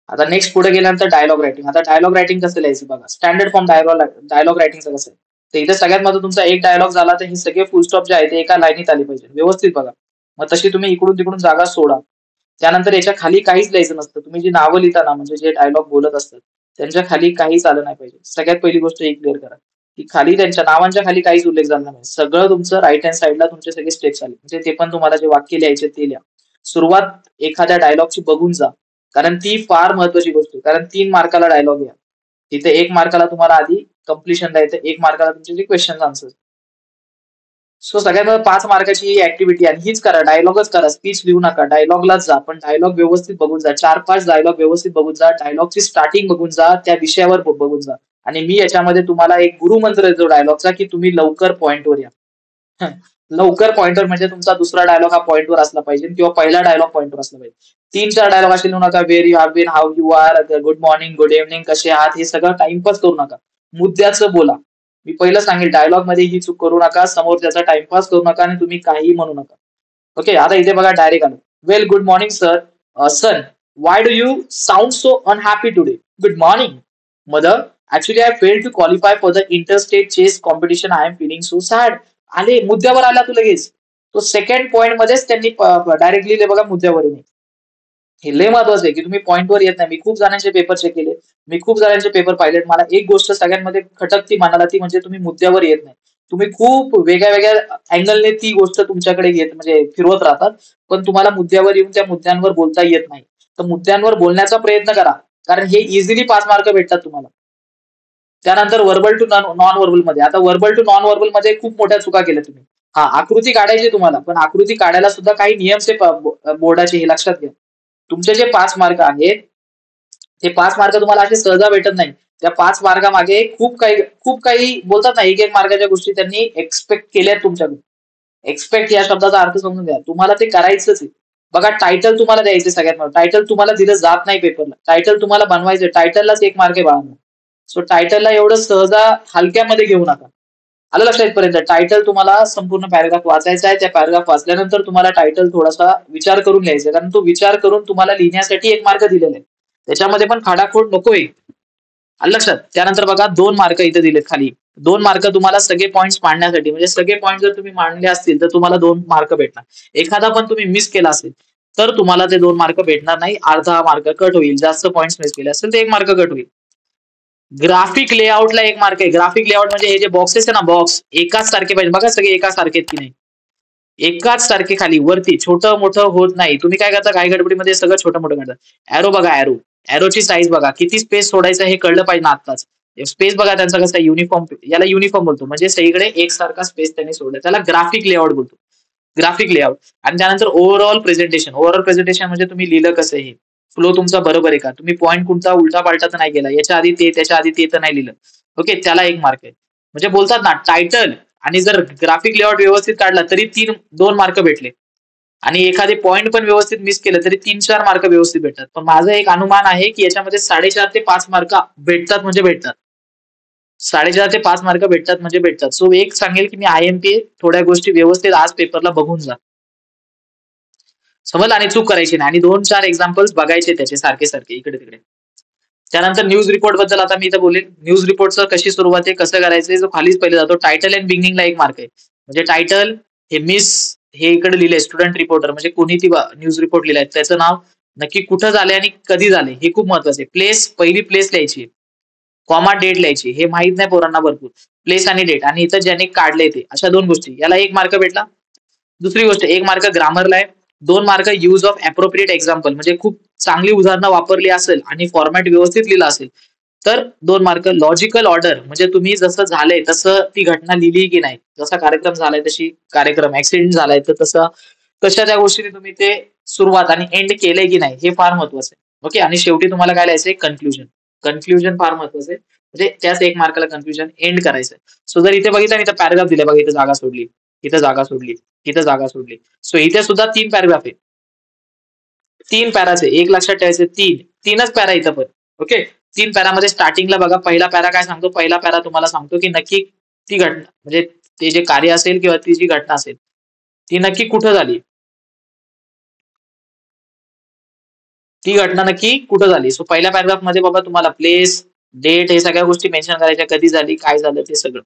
आता नेक्स्ट पुढे गेल्यानंतर डायलॉग रायटिंग. आता डायलॉग रायटिंग कसं लिहायचं बघा. स्टँडर्ड फॉर्म डायलॉग रायटिंगचं कसं आहे. तर इथे सगळ्यात महत्त्वाचं तुमचा एक डायलॉग झाला तर हे सगळे फुल स्टॉप जे आहे ते एका लाईनीत आले पाहिजे. व्यवस्थित बघा. मग तशी तुम्ही इकडून तिकडून जागा सोडा. त्यानंतर याच्या खाली काहीच लिहायचं नसतं. तुम्ही जी नावं लिहिता ना म्हणजे जे डायलॉग बोलत असतात त्यांच्या खाली काहीच आलं नाही पाहिजे. सगळ्यात पहिली गोष्ट ही क्लिअर करा. की खाली त्यांच्या नावांच्या खाली काहीच उल्लेख झाला नाही. सगळं तुमचं राईट हँड साईडला तुमचे सगळे स्टेप्स आले. म्हणजे ते पण तुम्हाला जे वाक्य लिहायचे ते लिहा. सुरुवात एखाद्या डायलॉगची बघून जा. कारण ती फार महत्वाची गोष्ट आहे. कारण 3 मार्काला डायलॉग आहे. तिथे 1 मार्काला तुम्हाला आधी कंप्लिशनला येतं. 1 मार्काला तुमचे जे क्वेश्चन आन्सर्स. सो सगळ्यात 5 मार्काची ही ऍक्टिव्हिटी आणि हीच करा. डायलॉगच करा. स्पीच लिहू नका. डायलॉगलाच जा. पण डायलॉग व्यवस्थित बघून जा. 4-5 डायलॉग व्यवस्थित बघून जा. डायलॉगची स्टार्टिंग बघून जा. त्या विषयावर बघून जा. आणि मी याच्यामध्ये तुम्हाला एक गुरुमंत्र देतो डायलॉगचा की तुम्ही लवकर पॉइंटवर या. हं. लवकर पॉइंटवर म्हणजे तुमचा दुसरा डायलॉग हा पॉइंटवर असला पाहिजे किंवा पहिला डायलॉग पॉइंटवर असला पाहिजे. 3-4 डायलॉग असे लिहू नका. Where you have been, how you are, good morning, good evening, कसे आहात हे सगळं टाइमपास करू नका. मुद्द्याचं बोला. मी पहिलं सांगेल डायलॉग मध्ये ही चूक करू नका. समोर त्याचा टाइमपास करू नका आणि तुम्ही काहीही म्हणू नका. ओके. आता इथे बघा डायरेक्ट आलं. Well good morning sir. Son why do you sound so unhappy today? Good morning mother. Actually I failed to qualify for the interstate chess competition. I am feeling so sad. आले मुद्द्यावर आला तू लगेच. तो second point मध्येच त्यांनी directly लिहिले बघा मुद्द्यावर. हे लय महत्वाचं आहे की तुम्ही पॉइंटवर येत नाही. मी खूप जणांचे पेपर चेक केले. मी खूप जणांचे पेपर पाहिलेत. मला एक गोष्ट सगळ्यांमध्ये खटकती मनाला ती म्हणजे तुम्ही मुद्द्यावर येत नाही. तुम्ही खूप वेगळ्या वेगळ्या अँगलने ती गोष्ट तुमच्याकडे येत म्हणजे फिरवत राहतात. पण तुम्हाला मुद्द्यावर येऊन त्या मुद्द्यांवर बोलता येत नाही. तर मुद्द्यांवर बोलण्याचा प्रयत्न करा. कारण हे इझिली 5 मार्क भेटतात तुम्हाला. त्यानंतर व्हर्बल टू नॉन व्हर्बल मध्ये. आता व्हर्बल टू नॉन व्हर्बल मध्ये खूप मोठ्या चुका केल्या तुम्ही. हा आकृती काढायची तुम्हाला. पण आकृती काढायला सुद्धा काही नियम बोर्डाचे हे लक्षात घ्या. तुमचे जे 5 मार्क आहेत ते 5 मार्क तुम्हाला असे सहजा भेटत नाही. त्या 5 मार्कामागे खूप काही बोलतात ना, 1-1 मार्काच्या गोष्टी त्यांनी एक्सपेक्ट केल्यात तुमच्याकडून. एक्सपेक्ट या शब्दाचा अर्थ समजून घ्या. तुम्हाला ते करायचंच आहे. बघा टायटल तुम्हाला द्यायचे सगळ्यात महत्त्वाचं. टायटल तुम्हाला दिलं जात नाही पेपरला. टायटल तुम्हाला बनवायचं. टायटललाच 1 मार्क आहे बाळांनो. सो टायटलला एवढं सहजा हलक्यामध्ये घेऊ नका. आलं लक्षात इथपर्यंत. टायटल तुम्हाला संपूर्ण पॅराग्राफ वाचायचा आहे. त्या पॅराग्राफ वाचल्यानंतर तुम्हाला टायटल थोडासा विचार करून लिहायचा आहे. कारण तो विचार करून तुम्हाला लिहिण्यासाठी 1 मार्क दिलेला आहे. त्याच्यामध्ये पण खाडाखोड नकोय. आलं लक्षात. त्यानंतर बघा 2 मार्क इथे दिलेत खाली. 2 मार्क तुम्हाला सगळे पॉइंट्स मांडण्यासाठी म्हणजे सगळे पॉइंट जर तुम्ही मांडले असतील तर तुम्हाला 2 मार्क भेटणार. एखादा पण तुम्ही मिस केला असेल तर तुम्हाला ते 2 मार्क भेटणार नाही. अर्धा मार्क कट होईल. जास्त पॉइंट्स मिस केले असेल तर 1 मार्क कट होईल. ग्राफिक लेआउटला 1 मार्क आहे. ग्राफिक लेआउट म्हणजे हे जे बॉक्सेस आहे ना बॉक्स एकाच सारखे पाहिजे. बघा सगळे एकाच सारखे आहेत की नाही. एकाच सारखे खाली वरती छोटं मोठं होत नाही. तुम्ही काय करता काही गडबडीमध्ये सगळं छोटं मोठं करता. ॲरो बघा ॲरो. ॲरोची साईज बघा किती स्पेस सोडायचं हे कळलं पाहिजे ना आत्ताच. स्पेस बघा त्यांचा कसा युनिफॉर्म याला युनिफॉर्म बोलतो म्हणजे सगळीकडे एकसारखा स्पेस त्यांनी सोडला त्याला ग्राफिक लेआउट बोलतो. ग्राफिक लेआउट आणि त्यानंतर ओव्हरऑल प्रेझेंटेशन. ओव्हरऑल प्रेझेंटेशन म्हणजे तुम्ही लिहिलं कसं हे फ्लो तुमचा बरोबर आहे का तुम्ही पॉईंट कोणता उलटा पालटा तर नाही गेला याच्या आधी ते त्याच्या आधी ते तर नाही लिहिलं. ओके त्याला एक मार्क आहे. म्हणजे बोलतात ना टायटल आणि जर ग्राफिक लेआउट व्यवस्थित काढला तरी 2 मार्क भेटले आणि एखादे पॉईंट पण व्यवस्थित मिस केलं तरी 3-4 मार्क व्यवस्थित भेटतात. पण माझं एक अनुमान आहे की याच्यामध्ये 4.5 ते 5 मार्क भेटतात म्हणजे भेटतात. 4.5 ते 5 मार्क भेटतात म्हणजे भेटतात. सो एक सांगेल की मी IMP थोड्या गोष्टी व्यवस्थित आज पेपरला बघून जा. समजलं आणि चूक करायची नाही आणि 2-4 एक्झाम्पल्स बघायचे त्याचे सारखे सारखे इकडे तिकडे. त्यानंतर न्यूज रिपोर्ट बद्दल आता मी इथं बोलेन. न्यूज रिपोर्टचं कशी सुरुवात आहे कसं करायचं जो खालीच पहिले जातो टायटल अँड बिगिनिंगला 1 मार्क आहे. म्हणजे टायटल हे मिस हे इकडे लिहिलंय स्टुडंट रिपोर्टर म्हणजे कोणी ती न्यूज रिपोर्ट लिहिलाय त्याचं नाव नक्की कुठं झाले आणि कधी झाले हे खूप महत्वाचं आहे. प्लेस पहिली प्लेस लिहायची कॉमा डेट लिहायची हे माहित नाही पोरांना भरपूर प्लेस आणि डेट आणि इथं ज्याने काढले ते अशा 2 गोष्टी याला 1 मार्क भेटला. दुसरी गोष्ट 1 मार्क ग्रामरला आहे. 2 mark use of appropriate example म्हणजे खूप चांगली उदाहरणं वापरली असेल आणि फॉर्मॅट व्यवस्थित लिहिला असेल तर 2 मार्क. लॉजिकल ऑर्डर म्हणजे तुम्ही जसं झालंय तसं ती घटना लिहिली की नाही जसा कार्यक्रम झालाय तशी कार्यक्रम ऍक्सिडेंट झालाय तर तसं तशा त्या गोष्टीने तुम्ही ते सुरुवात आणि एंड केलंय की नाही हे फार महत्वाचं आहे. ओके आणि शेवटी तुम्हाला काय लिहायचंय कन्क्लुजन. कन्क्लुजन फार महत्वाचं आहे म्हणजे त्याच 1 मार्काला कन्क्लुजन एंड करायचं. सो जर इथे बघितलं इथं पॅराग्राफ दिले बघा इथं जागा सोडली इथं जागा सोडली इथं जागा सोडली. सो इथे सुद्धा 3 पॅराग्राफ आहे. 3 पॅराचे एक लक्षात ठेवायचे 3च पॅरा इथं पण. ओके 3 पॅरामध्ये स्टार्टिंगला बघा पहिला पॅरा काय सांगतो पहिला पॅरा तुम्हाला सांगतो की नक्की ती घटना म्हणजे ते जे कार्य असेल किंवा ती जी घटना असेल ती नक्की कुठं झाली ती घटना नक्की कुठं झाली. सो पहिल्या पॅराग्राफ मध्ये बाबा तुम्हाला प्लेस डेट हे सगळ्या गोष्टी मेन्शन करायच्या कधी झाली काय झालं ते सगळं.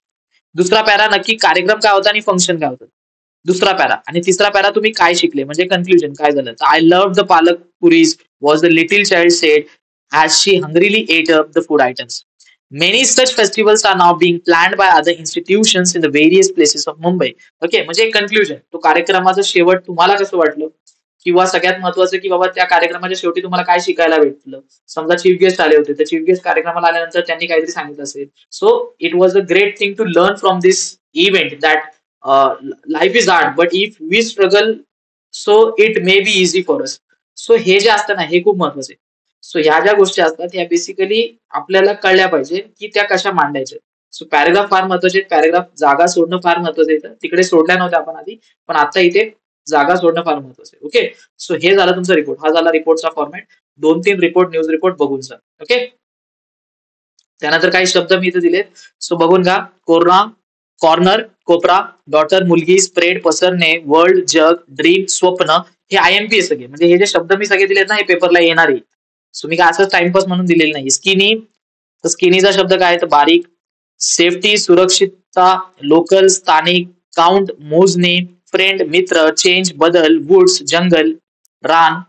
दुसरा पॅरा नक्की कार्यक्रम काय होता आणि फंक्शन काय होतं. दुसरा पॅरा आणि तिसरा पॅरा तुम्ही काय शिकले म्हणजे कन्क्लुजन काय झालं. आय लव्ह द पालक puris was the little child sed as she hungrily ate up the food items. Many such festivals are now being planned by other institutions in the various places of Mumbai. Okay म्हणजे conclusion तो कार्यक्रमाचं शेवट तुम्हाला कसं वाटलं किंवा सगळ्यात महत्वाचं की बाबा त्या कार्यक्रमाच्या शेवटी तुम्हाला काय शिकायला भेटलं. समजा चीफ गेस्ट आले होते तर चीफ गेस्ट कार्यक्रमाला आल्यानंतर त्यांनी काहीतरी सांगितलं असेल. So it was a great thing to learn from this event that life is hard but if we struggle so it may be easy for us. So हे जे असतं ना हे खूप महत्वाचं आहे. सो ह्या ज्या गोष्टी असतात ह्या बेसिकली आपल्याला कळल्या पाहिजे की त्या कशा मांडायच्या. सो पॅराग्राफ फार महत्वाचे पॅराग्राफ जागा सोडणं फार महत्वाचं आहे. तिकडे सोडल्या नव्हत्या आपण आधी पण आता इथे जागा सोडणं फार महत्वाचं आहे. ओके सो हे झालं तुमचा रिपोर्ट हा झाला रिपोर्टचा फॉर्मॅट 2-3 रिपोर्ट न्यूज रिपोर्ट बघून जा. ओके त्यानंतर काही शब्द मी इथे दिलेत. सो बघून घ्या. कोरोना कॉर्नर कोपरा डॉटर मुलगी स्प्रेड पसरणे वर्ल्ड जग ड्रीम स्वप्न हे IMP आहे सगळे म्हणजे हे जे शब्द मी सगळे दिलेत ना हे पेपरला येणार आहे. सो मी काय असंच टाइमपास म्हणून दिलेलं नाही. स्किनी तर स्किनीचा शब्द काय तर बारीक सेफ्टी सुरक्षितता लोकल स्थानिक काउंट मोजणे फ्रेंड मित्र चेंज बदल वुड्स जंगल रान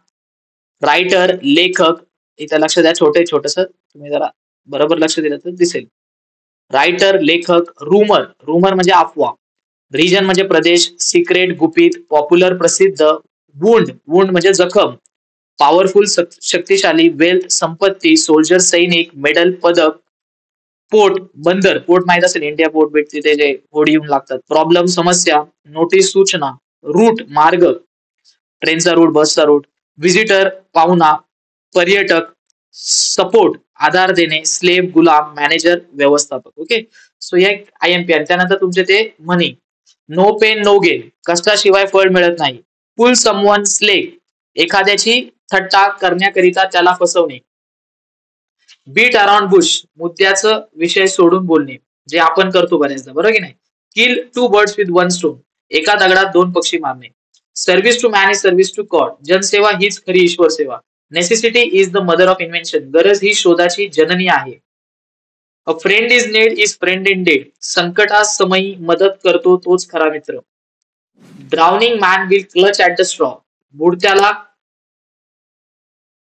रायटर लेखक इथं लक्ष द्या छोटे छोटस तुम्ही जरा बरोबर लक्ष दिलं तर दिसेल. रायटर लेखक रूमर रूमर म्हणजे अफवा रिजन म्हणजे प्रदेश सिक्रेट गुपित पॉप्युलर प्रसिद्ध वुंड वुंड म्हणजे जखम पॉवरफुल शक्तिशाली वेल्थ संपत्ती सोल्जर सैनिक मेडल पदक पोर्ट बंदर पोर्ट माहित असेल इंडिया पोर्ट भेट तिथे जे होडी येऊन लागतात प्रॉब्लेम समस्या नोटीस सूचना रूट मार्ग ट्रेनचा रूट बसचा रूट व्हिजिटर पाहुणा पर्यटक सपोर्ट आधार देणे स्लेब गुलाम मॅनेजर व्यवस्थापक. ओके सो हे IMP आणि त्यानंतर तुमचे ते मनी नो पेन नो गेन कष्टाशिवाय फळ मिळत नाही. पुल समवन स्लेग एखाद्याची थट्टा करण्याकरिता त्याला फसवणे. बीट अराउंड बुश मुद्द्याचं विषय सोडून बोलणे जे आपण करतो बऱ्याचदा बरोबर की नाही. किल 2 birds with 1 stone एका दगडात 2 पक्षी मारणे. Service to man is service to God जनसेवा हीच खरी ईश्वर सेवा. Necessity is the mother of invention गरज ही शोधाची जननी आहे. A friend is need is friend indeed संकटासमयी मदत करतो तोच खरा मित्र. Drowning man will clutch at the straw बुडत्याला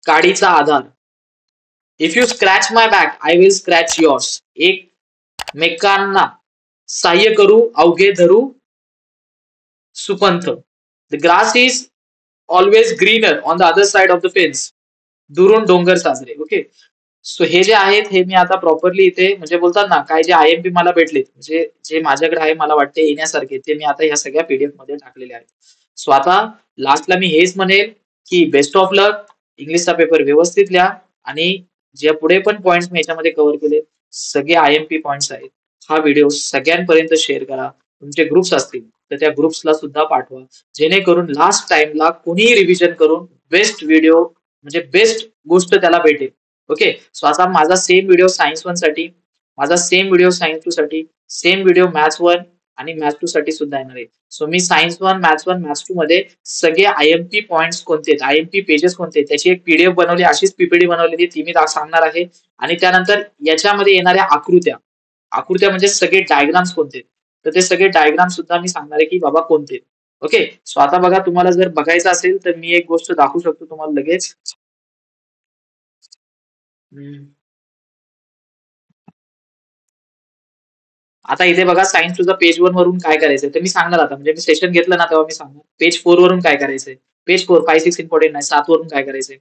काडीचा आधार. If you scratch my back I will scratch yours एकमेकांना सहाय्य करू अवघे धरू सुपंथ. The grass is always greener on the other side of the fence. दुरून डोंगर साजरे. ओके. सो हे जे आहेत हे मी आता प्रॉपरली इथे म्हणजे बोलतात ना काय जे IMP मला भेटले म्हणजे जे माझ्याकडे आहे मला वाटते येण्यासारखे ते मी आता ह्या सगळ्या PDF मध्ये टाकलेले आहेत. सो आता लास्टला मी हेच म्हणेल की बेस्ट ऑफ लक. इंग्लिशचा पेपर व्यवस्थित लिहा आणि जे पुढे पण पॉइंट्स मी याच्यामध्ये कव्हर केले सगळे IMP पॉइंट्स आहेत. हा व्हिडिओ सगळ्यांपर्यंत शेअर करा. तुमचे ग्रुप्स असतील तर त्या ग्रुप्सला सुद्धा पाठवा जेणेकरून लास्ट टाइमला कोणीही रिव्हिजन करून बेस्ट व्हिडिओ म्हणजे बेस्ट गोष्ट त्याला भेटेल. ओके. सो असा माझा सेम व्हिडिओ सायन्स 1 साठी, माझा सेम व्हिडिओ सायन्स 2 साठी, सेम व्हिडिओ मॅथ्स 1 आणि मॅथ्स 2 साठी सुद्धा येणार आहे. सो मी सायन्स 1, मॅथ्स 1, मॅथ्स 2 मध्ये सगळे IMP पॉइंट्स कोणते आहेत, IMP पेजेस कोणते आहेत, त्याची एक PDF बनवली, अशीच PPT बनवलेली ती मी सांगणार आहे. आणि त्यानंतर याच्यामध्ये येणाऱ्या आकृत्या, आकृत्या म्हणजे सगळे डायग्राम्स कोणते, तर ते सगळे डायग्राम सुद्धा मी सांगणार आहे की बाबा कोणते. ओके. सो आता बघा तुम्हाला जर बघायचं असेल तर मी एक गोष्ट दाखवू शकतो तुम्हाला लगेच. आता इथे बघा सायन्स तुझा पेज 1 वरून काय करायचंय तर मी सांगणार आता म्हणजे मी सेशन घेतलं ना तेव्हा मी सांगणार पेज 4 वरून काय करायचंय, पेज 4, 5, 6 इम्पॉर्टंट नाही, 7 वरून काय करायचंय.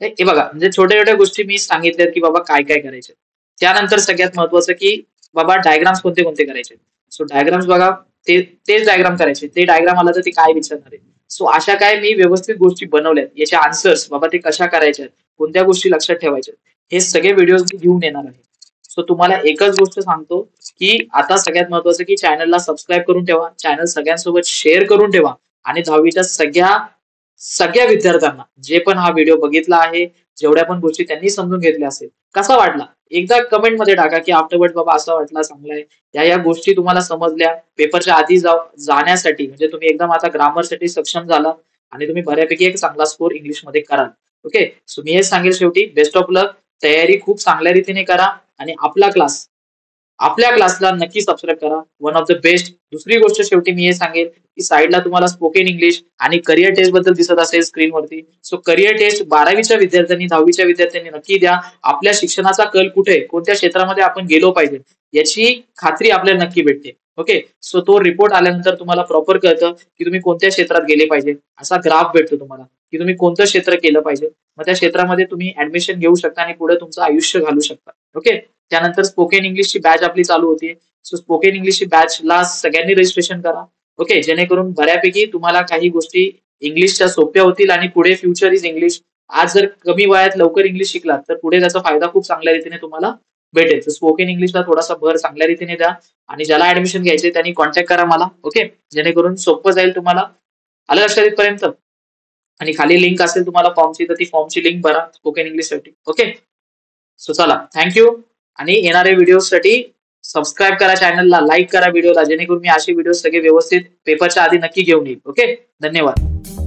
हे बघा म्हणजे छोट्या छोट्या गोष्टी मी सांगितल्यात की बाबा काय काय करायचे. त्यानंतर सगळ्यात महत्वाचं की बाबा डायग्राम्स कोणते कोणते करायचे. सो डायग्राम्स बघा तेच डायग्राम करायचे. ते डायग्राम आला तर ते काय विचारणार आहे. सो अशा काय मी व्यवस्थित गोष्टी बनवल्यात. याचे आन्सर्स बाबा ते कशा करायच्या, कोणत्या गोष्टी लक्षात ठेवायच्या हे सगळे व्हिडिओज मी घेऊन येणार आहे. सो तुम्हाला एकच गोष्ट सांगतो की आता सगळ्यात महत्वाचं की चॅनलला सबस्क्राईब करून ठेवा, चॅनल सगळ्यांसोबत शेअर करून ठेवा आणि 10वीच्या सगळ्या सगळ्या विद्यार्थ्यांना जे पण हा व्हिडिओ बघितला आहे, जेवढ्या पण गोष्टी त्यांनी समजून घेतल्या असेल, कसा वाटला एकदा कमेंट मध्ये टाका की आफ्टरवर्ड बाबा असा वाटला, चांगला आहे. या गोष्टी तुम्हाला समजल्या पेपरच्या आधी जाण्यासाठी म्हणजे तुम्ही एकदम आता ग्रामरसाठी सक्षम झाला आणि तुम्ही बऱ्यापैकी एक चांगला स्कोर इंग्लिशमध्ये कराल. ओके. सो मी हेच सांगेल शेवटी बेस्ट ऑफ लक. तयारी खूप चांगल्या रीतीने करा आणि आपल्या क्लासला नक्की सबस्क्राईब करा. One of the best. दुसरी गोष्ट शेवटी मी हे सांगेल की साईडला तुम्हाला स्पोकन इंग्लिश आणि करिअर टेस्ट बद्दल दिसत असेल स्क्रीनवरती. सो करिअर टेस्ट 12वीच्या विद्यार्थ्यांनी 10वीच्या विद्यार्थ्यांनी नक्की द्या. आपल्या शिक्षणाचा कल कुठे कोणत्या क्षेत्रामध्ये आपण गेलो पाहिजे याची खात्री आपल्याला नक्की भेटते. ओके. सो तो रिपोर्ट आल्यानंतर तुम्हाला प्रॉपर कळतं की तुम्ही कोणत्या क्षेत्रात गेले पाहिजे. असा ग्राफ भेटतो तुम्हाला की तुम्ही कोणतं क्षेत्र केलं पाहिजे. मग त्या क्षेत्रामध्ये तुम्ही ऍडमिशन घेऊ शकता आणि पुढे तुमचं आयुष्य घालू शकता. ओके. त्यानंतर स्पोकन इंग्लिशची बॅच आपली चालू होती. सो स्पोकन इंग्लिशची बॅचला सगळ्यांनी रजिस्ट्रेशन करा. ओके. जेणेकरून बऱ्यापैकी तुम्हाला काही गोष्टी इंग्लिशच्या सोप्या होतील आणि पुढे फ्युचर इज इंग्लिश. आज जर कमी वयात लवकर इंग्लिश शिकलात तर पुढे त्याचा फायदा खूप चांगल्या रीतीने तुम्हाला भेटेल. तर स्पोकन इंग्लिशला थोडासा भर चांगल्या रीतीने द्या आणि ज्याला ऍडमिशन घ्यायचे त्यांनी कॉन्टॅक्ट करा मला. ओके. जेणेकरून सोपं जाईल तुम्हाला. आलं लक्षात इथपर्यंत. आणि खाली लिंक असेल तुम्हाला फॉर्मची तर ती फॉर्मची लिंक भरा स्पोकन इंग्लिशसाठी. ओके. सो चला थँक्यू. आणि येणाऱ्या व्हिडिओसाठी सबस्क्राईब करा चॅनलला, लाईक करा व्हिडिओला जेणेकरून मी असे व्हिडिओ सगळे व्यवस्थित पेपरच्या आधी नक्की घेऊन येईल. ओके. धन्यवाद.